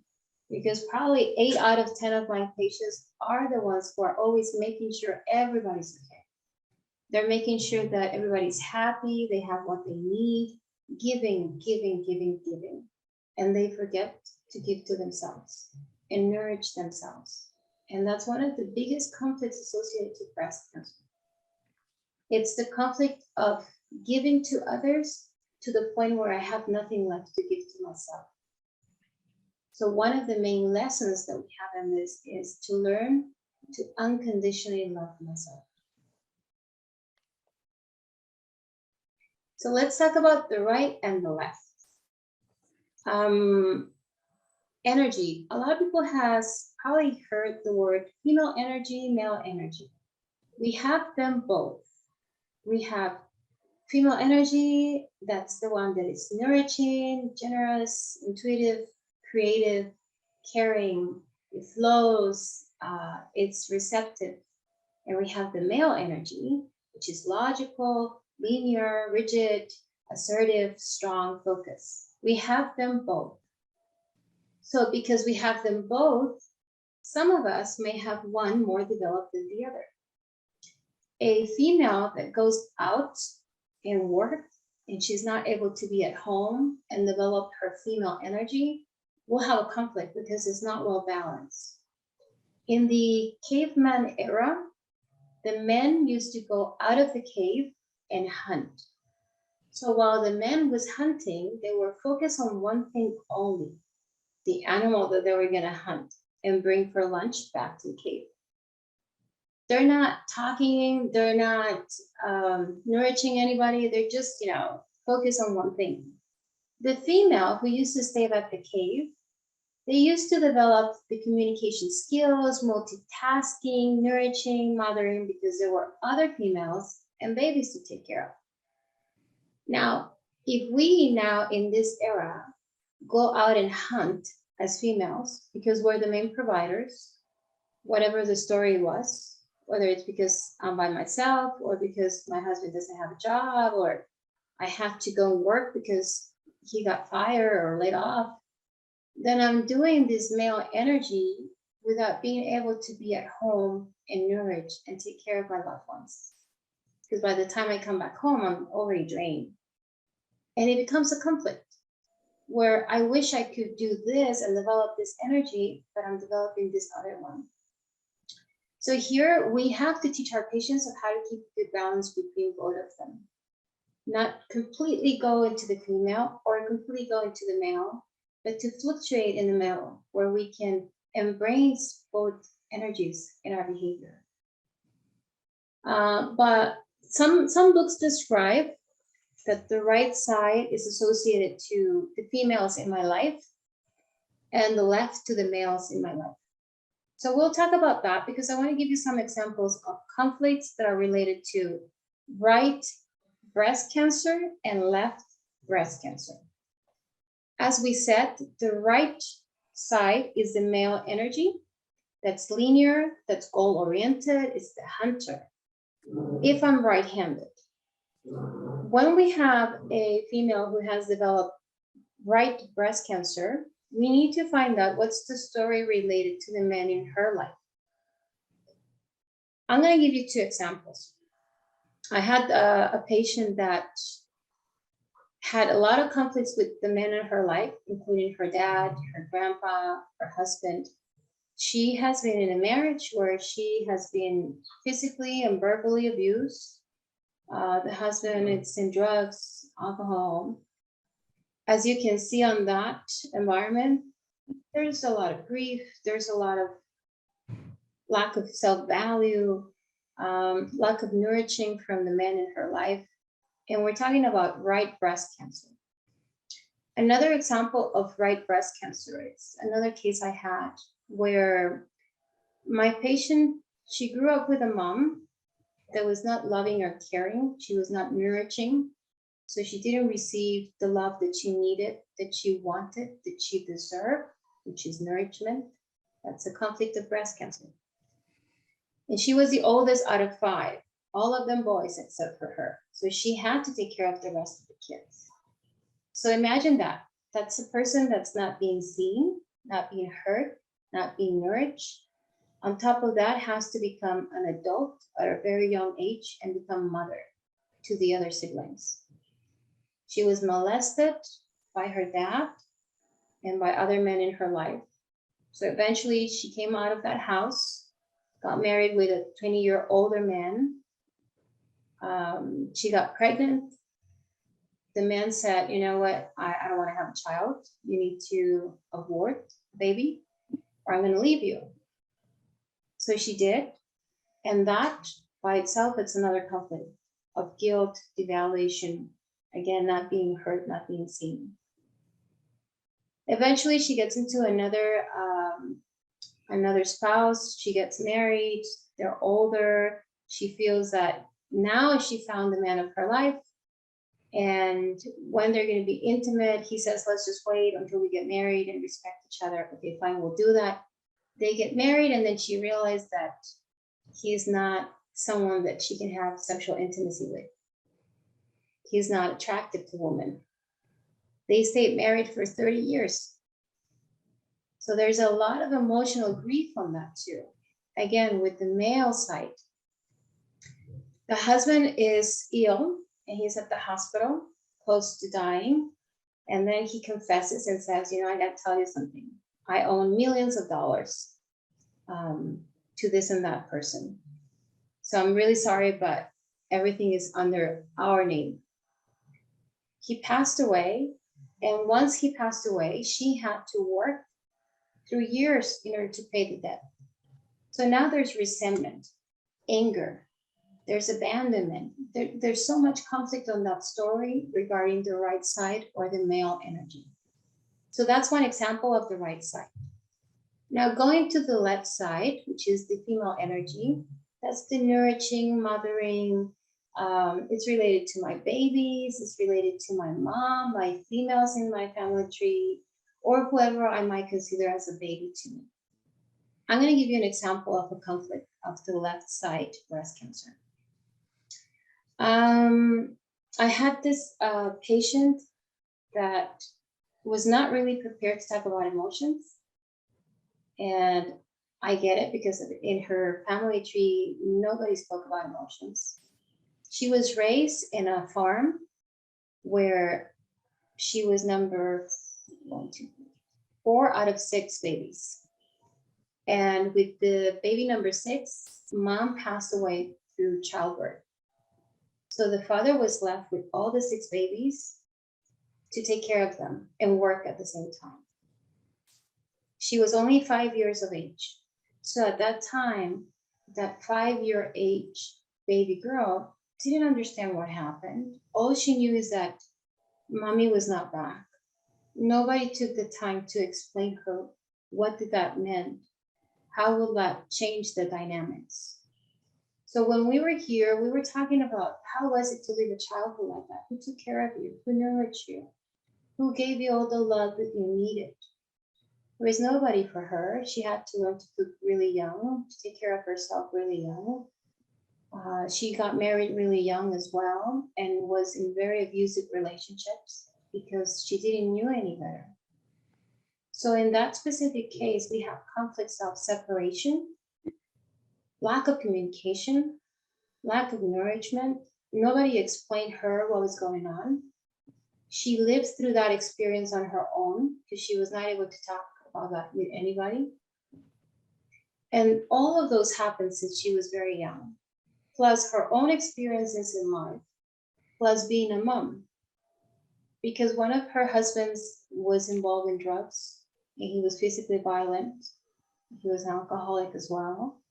Because probably 8 out of 10 of my patients are the ones who are always making sure everybody's okay. They're making sure that everybody's happy, they have what they need, giving. And they forget to give to themselves and nourish themselves. And that's one of the biggest conflicts associated with breast cancer. It's the conflict of giving to others to the point where I have nothing left to give to myself. So one of the main lessons that we have in this is to learn to unconditionally love myself. So let's talk about the right and the left. Energy. A lot of people has probably heard the word female energy, male energy. We have them both. We have female energy, that's the one that is nourishing, generous, intuitive, creative, caring, it flows, it's receptive. And we have the male energy, which is logical, linear, rigid, assertive, strong, focused. We have them both. So because we have them both, some of us may have one more developed than the other. A female that goes out and work and she's not able to be at home and develop her female energy will have a conflict because it's not well balanced. In the caveman era, the men used to go out of the cave and hunt. So while the men was hunting, they were focused on one thing only, the animal that they were going to hunt and bring for lunch back to the cave. They're not talking, they're not nourishing anybody, they're just, focused on one thing. The female who used to stay at the cave, they used to develop the communication skills, multitasking, nourishing, mothering, because there were other females and babies to take care of. Now, if we now in this era go out and hunt as females, because we're the main providers, whatever the story was, whether it's because I'm by myself or because my husband doesn't have a job or I have to go work because he got fired or laid off, then I'm doing this male energy without being able to be at home and nourish and take care of my loved ones. Because by the time I come back home, I'm already drained. And it becomes a conflict where I wish I could do this and develop this energy, but I'm developing this other one. So here we have to teach our patients of how to keep a good balance between both of them. Not completely go into the female or completely go into the male, but to fluctuate in the middle where we can embrace both energies in our behavior. But some books describe that the right side is associated to the females in my life and the left to the males in my life. So we'll talk about that because I want to give you some examples of conflicts that are related to right breast cancer and left breast cancer. As we said, the right side is the male energy. That's linear, that's goal-oriented, it's the hunter. If I'm right-handed, when we have a female who has developed right breast cancer, we need to find out what's the story related to the man in her life. I'm going to give you two examples. I had a patient that had a lot of conflicts with the men in her life, including her dad, her grandpa, her husband. She has been in a marriage where she has been physically and verbally abused. The husband is in drugs, alcohol. As you can see on that environment, there's a lot of grief. There's a lot of lack of self-value, lack of nourishing from the man in her life. And we're talking about right breast cancer. Another example of right breast cancer is another case I had where my patient, she grew up with a mom that was not loving or caring. She was not nourishing. So she didn't receive the love that she needed, that she wanted, that she deserved, which is nourishment. That's a conflict of breast cancer. And she was the oldest out of 5, all of them boys except for her. So she had to take care of the rest of the kids. So imagine that. That's a person that's not being seen, not being heard, not being nourished. On top of that, has to become an adult at a very young age and become mother to the other siblings. She was molested by her dad and by other men in her life. So eventually she came out of that house, got married with a 20-year older man. She got pregnant. The man said, you know what, I don't want to have a child. You need to abort the baby or I'm going to leave you. So she did. And that by itself, it's another conflict of guilt, devaluation, again, not being heard, not being seen. Eventually she gets into another spouse. She gets married. They're older. She feels that now she found the man of her life. And when they're going to be intimate, he says, let's just wait until we get married and respect each other. Okay, fine, we'll do that. They get married, and then she realized that he's not someone that she can have sexual intimacy with. He's not attractive to women. They stayed married for 30 years. So there's a lot of emotional grief on that too. Again, with the male side, the husband is ill and he's at the hospital, close to dying. And then he confesses and says, you know, I got to tell you something. I own millions of dollars to this and that person. So I'm really sorry, but everything is under our name. He passed away. And once he passed away, she had to work through years in order to pay the debt. So now there's resentment, anger, there's abandonment. There's so much conflict on that story regarding the right side or the male energy. So that's one example of the right side. Now going to the left side, which is the female energy, that's the nourishing, mothering. It's related to my babies, it's related to my mom, my females in my family tree, or whoever I might consider as a baby to me. I'm going to give you an example of a conflict of the left side breast cancer. I had this patient that was not really prepared to talk about emotions. And I get it, because in her family tree, nobody spoke about emotions. She was raised in a farm where she was number 4 out of 6 babies. And with the baby number 6, mom passed away through childbirth. So the father was left with all the 6 babies to take care of them and work at the same time. She was only 5 years of age. So at that time, that 5-year age baby girl didn't understand what happened. All she knew is that mommy was not back. Nobody took the time to explain her what did that mean. How will that change the dynamics? So when we were here, we were talking about how was it to live a childhood like that? Who took care of you? Who nourished you? Who gave you all the love that you needed? There was nobody for her. She had to learn to cook really young, to take care of herself really young. She got married really young as well, and was in very abusive relationships because she didn't know any better. So in that specific case, we have conflicts of separation, lack of communication, lack of nourishment. Nobody explained her what was going on. She lived through that experience on her own because she was not able to talk about that with anybody. And all of those happened since she was very young, plus her own experiences in life, plus being a mom. Because one of her husbands was involved in drugs, and he was physically violent. He was an alcoholic as well.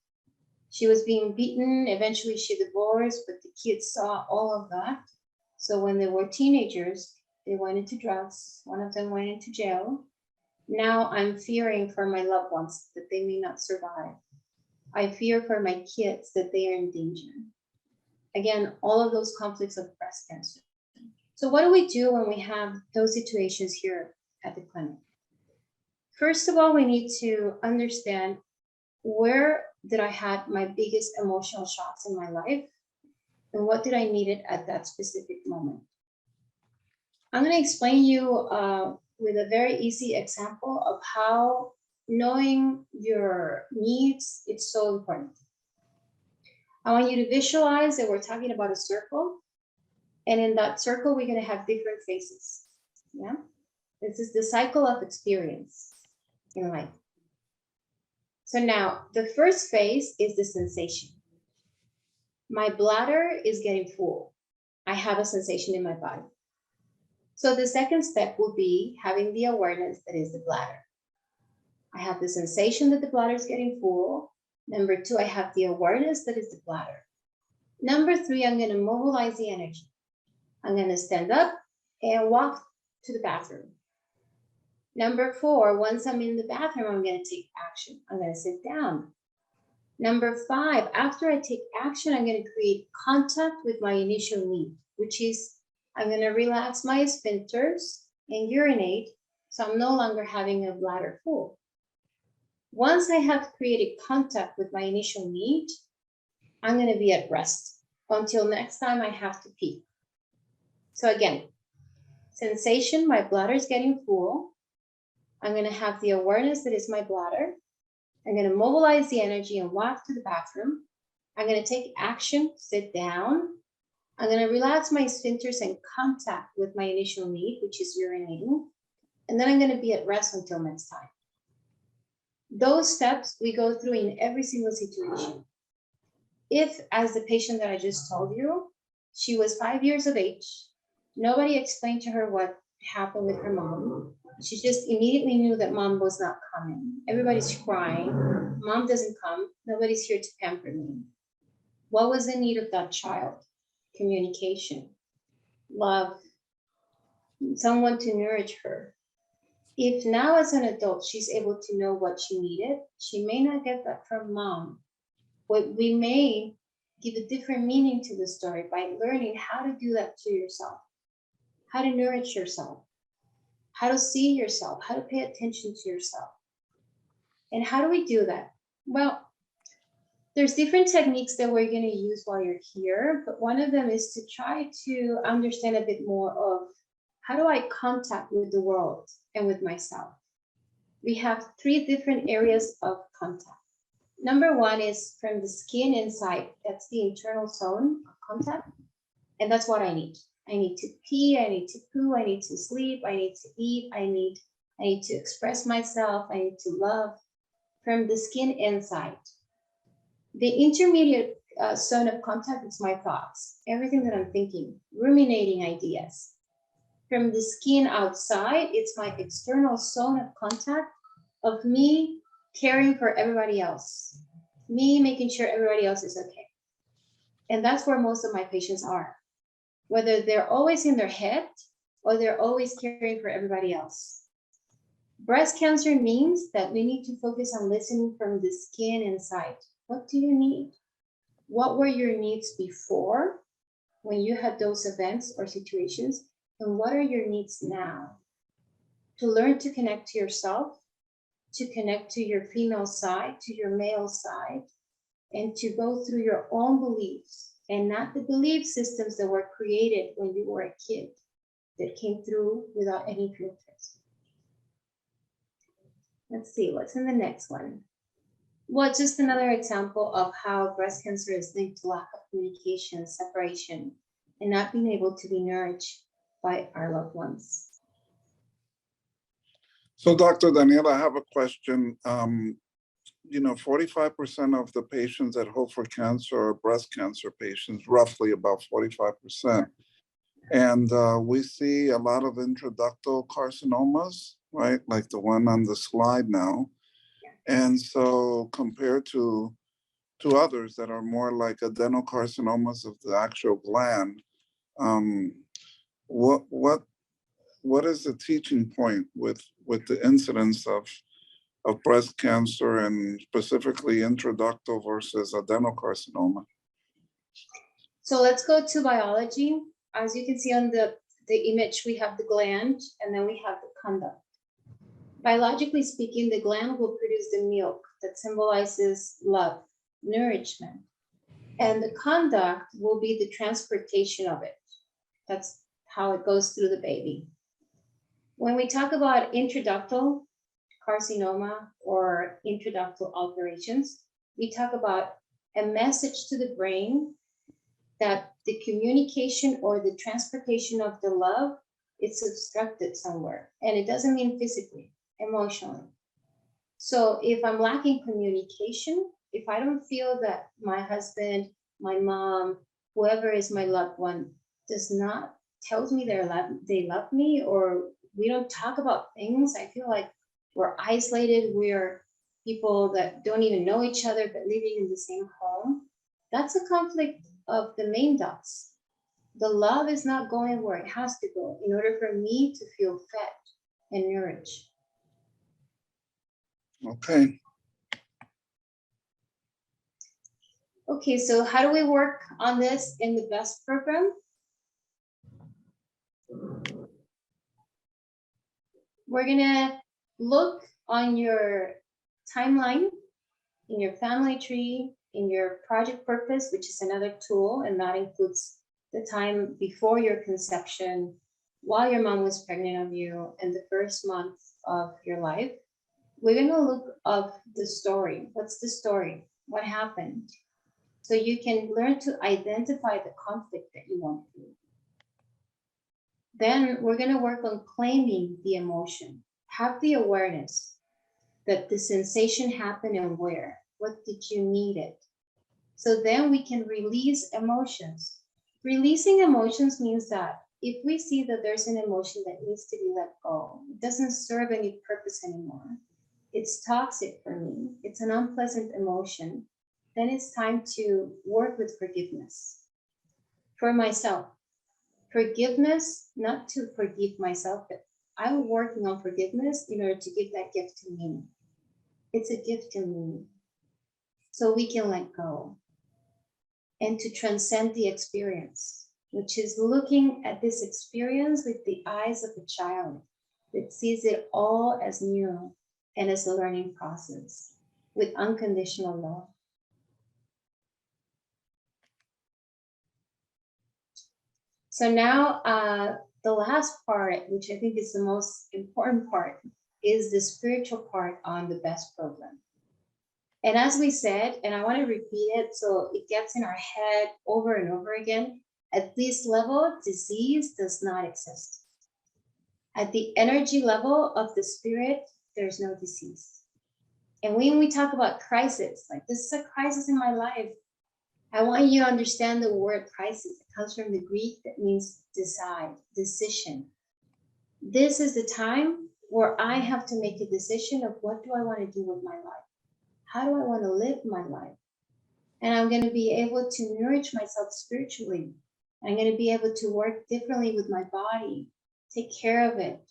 She was being beaten. Eventually she divorced, but the kids saw all of that. So when they were teenagers, they went into drugs. One of them went into jail. Now I'm fearing for my loved ones that they may not survive. I fear for my kids that they are in danger. Again, all of those conflicts of breast cancer. So what do we do when we have those situations here at the clinic? First of all, we need to understand, where did I have my biggest emotional shocks in my life? And what did I need it at that specific moment? I'm going to explain you with a very easy example of how knowing your needs is so important. I want you to visualize that we're talking about a circle. And in that circle, we're going to have different phases. Yeah. This is the cycle of experience in life. So now the first phase is the sensation. My bladder is getting full. I have a sensation in my body. So the second step will be having the awareness that is the bladder. I have the sensation that the bladder is getting full. Number 2, I have the awareness that is the bladder. Number 3, I'm going to mobilize the energy. I'm going to stand up and walk to the bathroom. Number 4, once I'm in the bathroom, I'm going to take action. I'm going to sit down. Number 5, after I take action, I'm going to create contact with my initial need, which is I'm going to relax my sphincters and urinate, so I'm no longer having a bladder full. Once I have created contact with my initial need, I'm going to be at rest until next time I have to pee. So again, sensation, my bladder is getting full. I'm going to have the awareness that is my bladder. I'm going to mobilize the energy and walk to the bathroom. I'm going to take action, sit down. I'm going to relax my sphincters and contact with my initial need, which is urinating. And then I'm going to be at rest until next time. Those steps we go through in every single situation. If, as the patient that I just told you, she was 5 years of age, nobody explained to her what happened with her mom. She just immediately knew that mom was not coming. Everybody's crying. Mom doesn't come. Nobody's here to pamper me. What was the need of that child? Communication, love, someone to nourish her. If now as an adult, she's able to know what she needed, she may not get that from mom. But we may give a different meaning to the story by learning how to do that to yourself, how to nourish yourself, how to see yourself, how to pay attention to yourself. And how do we do that? Well, there's different techniques that we're going to use while you're here, but one of them is to try to understand a bit more of how do I contact with the world and with myself. We have 3 different areas of contact. Number 1 is from the skin inside. That's the internal zone of contact. And that's what I need. I need to pee, I need to poo, I need to sleep, I need to eat, I need to express myself, I need to love, from the skin inside. The intermediate zone of contact is my thoughts, everything that I'm thinking, ruminating ideas. From the skin outside, it's my external zone of contact of me caring for everybody else, me making sure everybody else is okay. And that's where most of my patients are, whether they're always in their head or they're always caring for everybody else. Breast cancer means that we need to focus on listening from the skin inside. What do you need? What were your needs before when you had those events or situations? And what are your needs now? To learn to connect to yourself, to connect to your female side, to your male side, and to go through your own beliefs and not the belief systems that were created when you were a kid that came through without any filters. Let's see, what's in the next one? Well, just another example of how breast cancer is linked to lack of communication, separation, and not being able to be nourished by our loved ones. So Dr. Daniela, I have a question. 45% of the patients that hope for cancer are breast cancer patients, roughly about 45%. And we see a lot of intraductal carcinomas, right? Like the one on the slide now. And so compared to others that are more like adenocarcinomas of the actual gland, what is the teaching point with the incidence of breast cancer and specifically intraductal versus adenocarcinoma? So let's go to biology. As you can see on the image, we have the gland and then we have the conduct. Biologically speaking, the gland will produce the milk that symbolizes love, nourishment. And the conduct will be the transportation of it. That's how it goes through the baby. When we talk about intraductal carcinoma or intraductal alterations, we talk about a message to the brain that the communication or the transportation of the love is obstructed somewhere. And it doesn't mean physically, emotionally. So if I'm lacking communication, if I don't feel that my husband, my mom, whoever is my loved one does not tells me they love me, or we don't talk about things, I feel like we're isolated, we're people that don't even know each other but living in the same home. That's a conflict of the main ducts. The love is not going where it has to go in order for me to feel fed and nourished. Okay. Okay, so how do we work on this in the BEST program? We're gonna look on your timeline, in your family tree, in your project purpose, which is another tool, and that includes the time before your conception, while your mom was pregnant of you, and the first month of your life. We're gonna look up the story. What's the story? What happened? So you can learn to identify the conflict that you went through. Then we're gonna work on claiming the emotion. Have the awareness that the sensation happened and where. What did you need it? So then we can release emotions. Releasing emotions means that if we see that there's an emotion that needs to be let go, it doesn't serve any purpose anymore, it's toxic for me, it's an unpleasant emotion, then it's time to work with forgiveness. For myself, forgiveness, not to forgive myself, but I'm working on forgiveness in order to give that gift to me. It's a gift to me, so we can let go. And to transcend the experience, which is looking at this experience with the eyes of a child that sees it all as new and as a learning process. with unconditional love. So now the last part, which I think is the most important part, is the spiritual part on the BEST program. And as we said, and I want to repeat it so it gets in our head over and over again, at this level, disease does not exist. At the energy level of the spirit, there's no disease. And when we talk about crisis, like this is a crisis in my life, I want you to understand the word crisis. It comes from the Greek that means decide, decision. This is the time where I have to make a decision of what do I want to do with my life? How do I want to live my life? And I'm going to be able to nourish myself spiritually. I'm going to be able to work differently with my body, take care of it,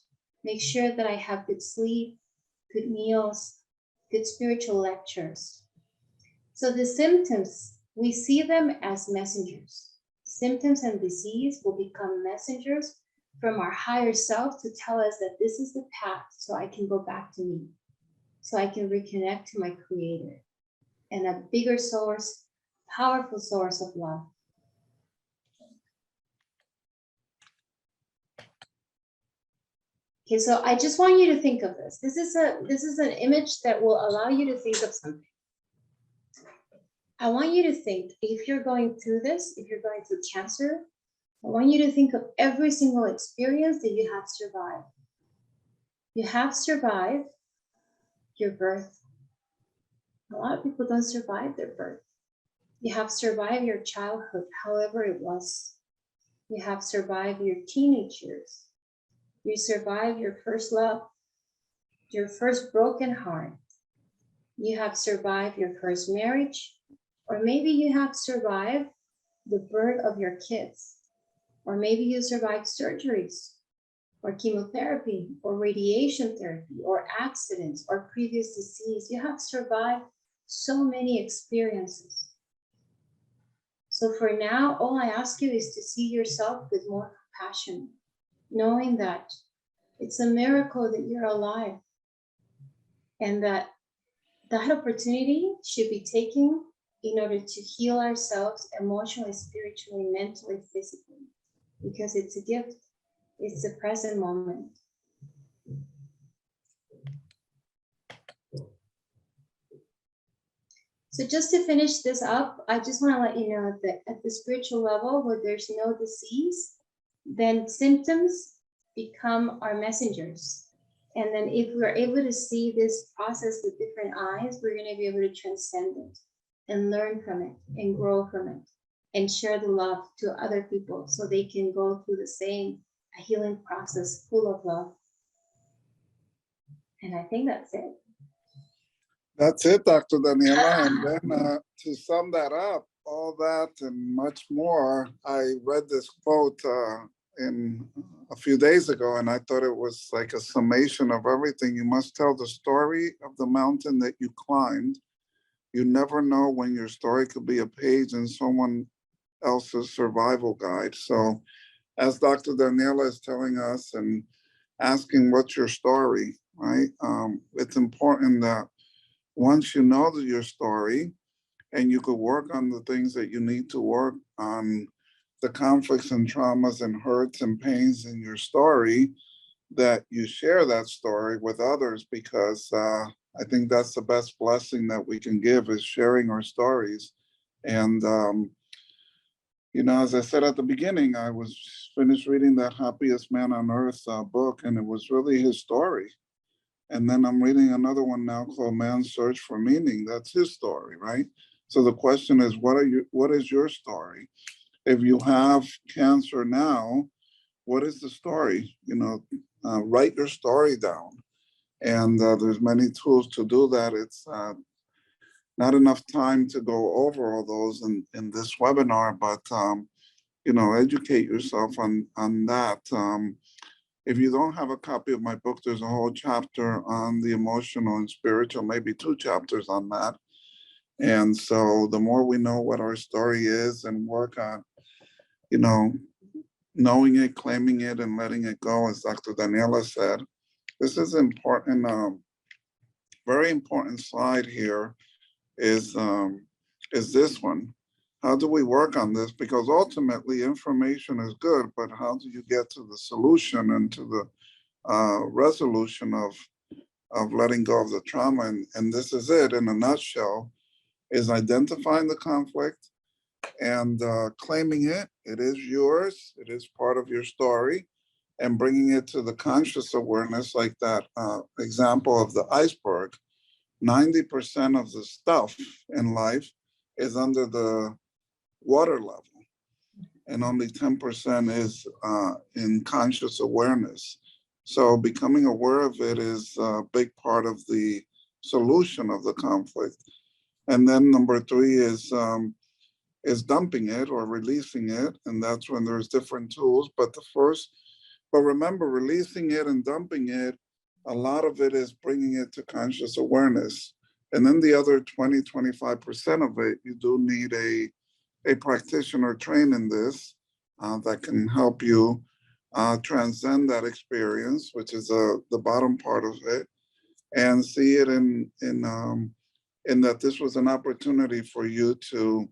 make sure that I have good sleep, good meals, good spiritual lectures. So the symptoms, we see them as messengers. Symptoms and disease will become messengers from our higher self to tell us that this is the path so I can go back to me, so I can reconnect to my creator and a bigger source, powerful source of love. Okay, so I just want you to think of this. This is an image that will allow you to think of something. I want you to think, if you're going through this, if you're going through cancer, I want you to think of every single experience that you have survived. You have survived your birth. A lot of people don't survive their birth. You have survived your childhood, however it was. You have survived your teenage years. You survived your first love, your first broken heart. You have survived your first marriage, or maybe you have survived the birth of your kids, or maybe you survived surgeries, or chemotherapy, or radiation therapy, or accidents, or previous disease. You have survived so many experiences. So for now, all I ask you is to see yourself with more compassion, knowing that it's a miracle that you're alive, and that opportunity should be taken in order to heal ourselves emotionally, spiritually, mentally, physically, because it's a gift. It's the present moment. So just to finish this up, I just want to let you know that at the spiritual level, where there's no disease, then symptoms become our messengers. And then if we're able to see this process with different eyes, we're going to be able to transcend it and learn from it and grow from it and share the love to other people so they can go through the same healing process full of love. And I think that's it. That's it, Dr. Daniela. And then to sum that up, all that and much more, I read this quote in a few days ago, and I thought it was like a summation of everything. You must tell the story of the mountain that you climbed. You never know when your story could be a page in someone else's survival guide. So as Dr. Daniela is telling us and asking what's your story, right? It's important that once you know your story and you could work on the things that you need to work on, the conflicts and traumas and hurts and pains in your story, that you share that story with others, because I think that's the best blessing that we can give, is sharing our stories. And, you know, as I said at the beginning, I was finished reading that Happiest Man on Earth book, and it was really his story. And then I'm reading another one now called Man's Search for Meaning. That's his story, right? So the question is, what is your story? If you have cancer now, what is the story? You know, write your story down. And there's many tools to do that. It's not enough time to go over all those in this webinar, but you know, educate yourself on that. If you don't have a copy of my book, there's a whole chapter on the emotional and spiritual, maybe 2 chapters on that. And so the more we know what our story is and work on, you know, knowing it, claiming it, and letting it go, as Dr. Daniela said, this is important very important slide here is this one. How do we work on this? Because ultimately information is good, but how do you get to the solution and to the resolution of letting go of the trauma? And this is it in a nutshell, is identifying the conflict and claiming it. It is yours. It is part of your story, and bringing it to the conscious awareness, like that example of the iceberg. 90% of the stuff in life is under the water level, and only 10% is in conscious awareness. So becoming aware of it is a big part of the solution of the conflict. And then number 3 is dumping it or releasing it, and that's when there's different tools. But remember, releasing it and dumping it, a lot of it is bringing it to conscious awareness. And then the other 20-25% of it, you do need a practitioner trained in this that can help you transcend that experience, which is the bottom part of it, and see it in that this was an opportunity for you to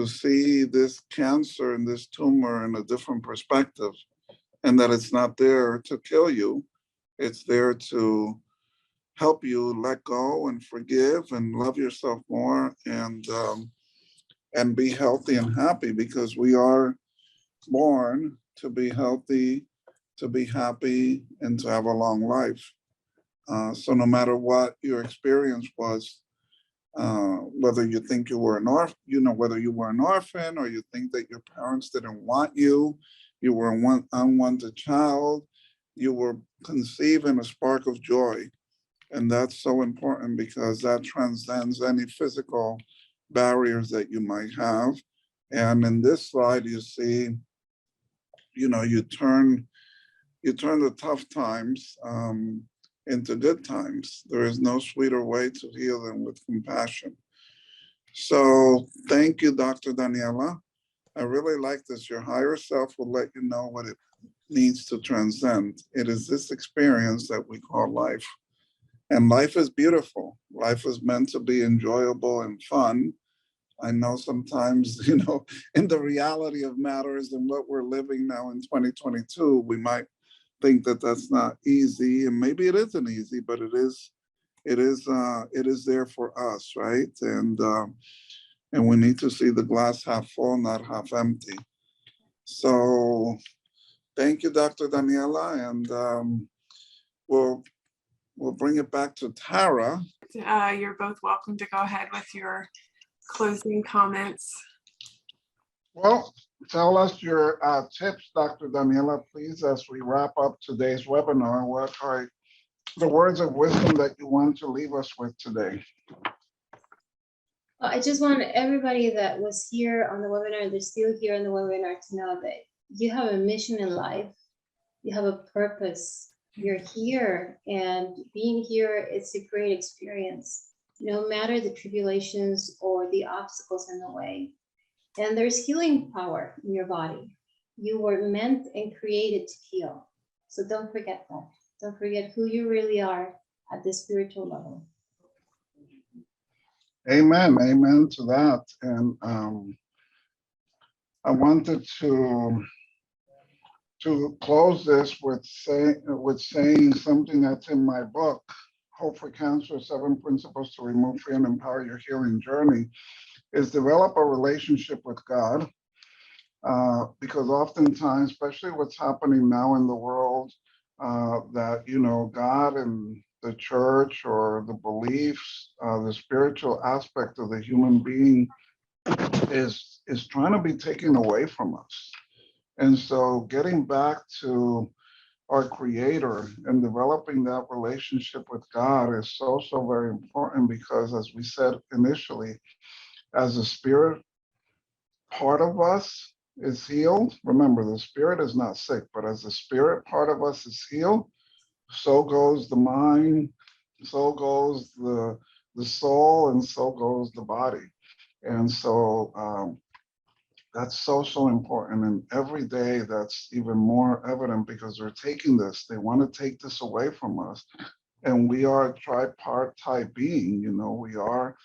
see this cancer and this tumor in a different perspective, and that it's not there to kill you. It's there to help you let go and forgive and love yourself more, and be healthy and happy, because we are born to be healthy, to be happy, and to have a long life. So no matter what your experience was, whether you think you were an orphan, whether you were an orphan, or you think that your parents didn't want you, you were an unwanted child, you were conceived in a spark of joy. And that's so important, because that transcends any physical barriers that you might have. And in this slide, you see, you turn the tough times into good times. There is no sweeter way to heal than with compassion. So thank you, Dr. Daniela. I really like this. Your higher self will let you know what it needs to transcend. It is this experience that we call life. And life is beautiful. Life is meant to be enjoyable and fun. I know sometimes, in the reality of matters and what we're living now in 2022, we might think that that's not easy, and maybe it isn't easy, but it is there for us, right? And we need to see the glass half full, not half empty. So thank you, Dr. Daniela, and we'll bring it back to Tara. You're both welcome to go ahead with your closing comments. Well, tell us your tips, Dr. Daniela, please, as we wrap up today's webinar. What are the words of wisdom that you want to leave us with today? I just want everybody that was here on the webinar, they're still here on the webinar, to know that you have a mission in life. You have a purpose. You're here, and being here, it's a great experience, no matter the tribulations or the obstacles in the way. And there's healing power in your body. You were meant and created to heal. So don't forget that. Don't forget who you really are at the spiritual level. Amen. Amen to that. And I wanted to close this with saying something that's in my book, Hope for Cancer: 7 Principles to Remove Fear and Empower Your Healing Journey, is develop a relationship with God. Because oftentimes, especially what's happening now in the world, that, God and the church or the beliefs, the spiritual aspect of the human being is trying to be taken away from us. And so getting back to our Creator and developing that relationship with God is so very important, because as we said initially, as the spirit part of us is healed, remember, the spirit is not sick, but as the spirit part of us is healed, so goes the mind, so goes the soul, and so goes the body. And so that's so important. And every day that's even more evident, because they're taking this, they want to take this away from us. And we are a tripartite being, you know, we are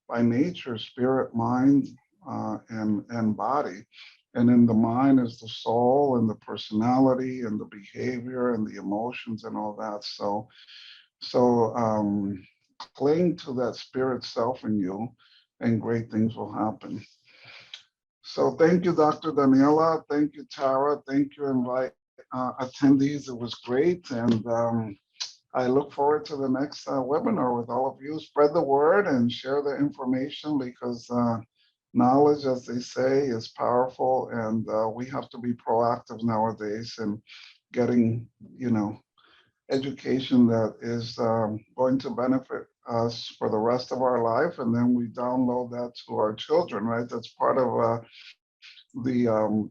by nature spirit, mind, and body. And in the mind is the soul and the personality and the behavior and the emotions and all that. So cling to that spirit self in you, and great things will happen. So thank you, Dr. Daniela. Thank you, Tara. Thank you, invite attendees. It was great. And I look forward to the next webinar with all of you. Spread the word and share the information, because knowledge, as they say, is powerful. And we have to be proactive nowadays in getting, you know, education that is going to benefit us for the rest of our life, and then we download that to our children, right? That's part of the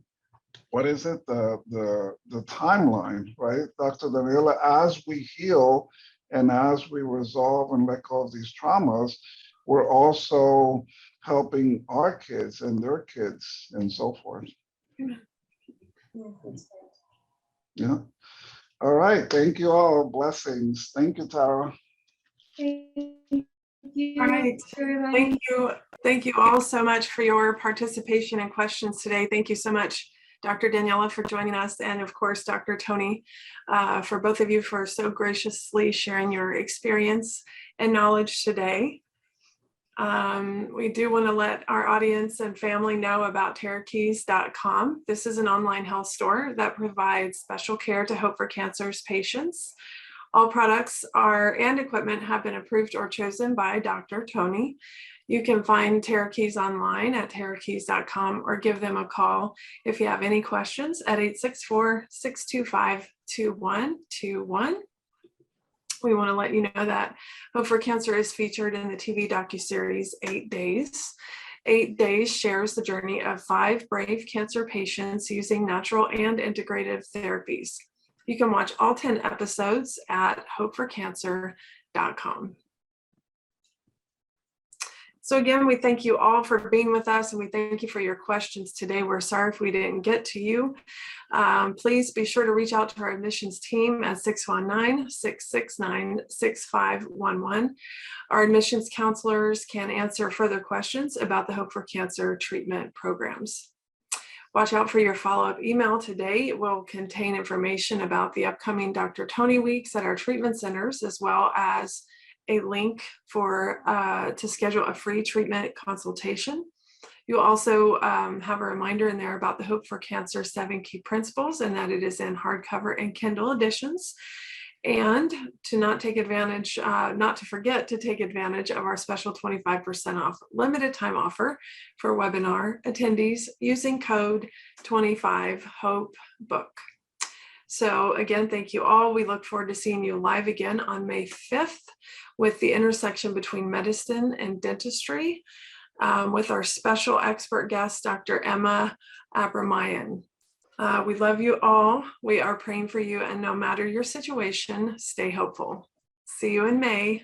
what is it? The timeline, right, Dr. Daniela? As we heal and as we resolve and let go of these traumas, we're also helping our kids and their kids and so forth. Yeah. All right. Thank you all. Blessings. Thank you, Tara. Thank you. All right. Thank you. Thank you all so much for your participation and questions today. Thank you so much, Dr. Daniela, for joining us. And of course, Dr. Tony, for both of you for so graciously sharing your experience and knowledge today. We do want to let our audience and family know about TerraKeys.com. This is an online health store that provides special care to Hope for Cancer's patients. All products and equipment have been approved or chosen by Dr. Tony. You can find TerraKeys online at TerraKeys.com or give them a call if you have any questions at 864-625-2121. We want to let you know that Hope for Cancer is featured in the TV docuseries 8 Days. 8 Days shares the journey of 5 brave cancer patients using natural and integrative therapies. You can watch all 10 episodes at hopeforcancer.com. So again, we thank you all for being with us, and we thank you for your questions today. We're sorry if we didn't get to you. Please be sure to reach out to our admissions team at 619-669-6511. Our admissions counselors can answer further questions about the Hope for Cancer treatment programs. Watch out for your follow-up email today. It will contain information about the upcoming Dr. Tony weeks at our treatment centers, as well as a link to schedule a free treatment consultation. You'll also have a reminder in there about the Hope for Cancer 7 Key Principles, and that it is in hardcover and Kindle editions. And to not to forget to take advantage of our special 25% off limited time offer for webinar attendees using code 25HOPEBOOK. So again, thank you all. We look forward to seeing you live again on May 5th with the intersection between medicine and dentistry with our special expert guest, Dr. Emma Abramayan. We love you all. We are praying for you, and no matter your situation, stay hopeful. See you in May.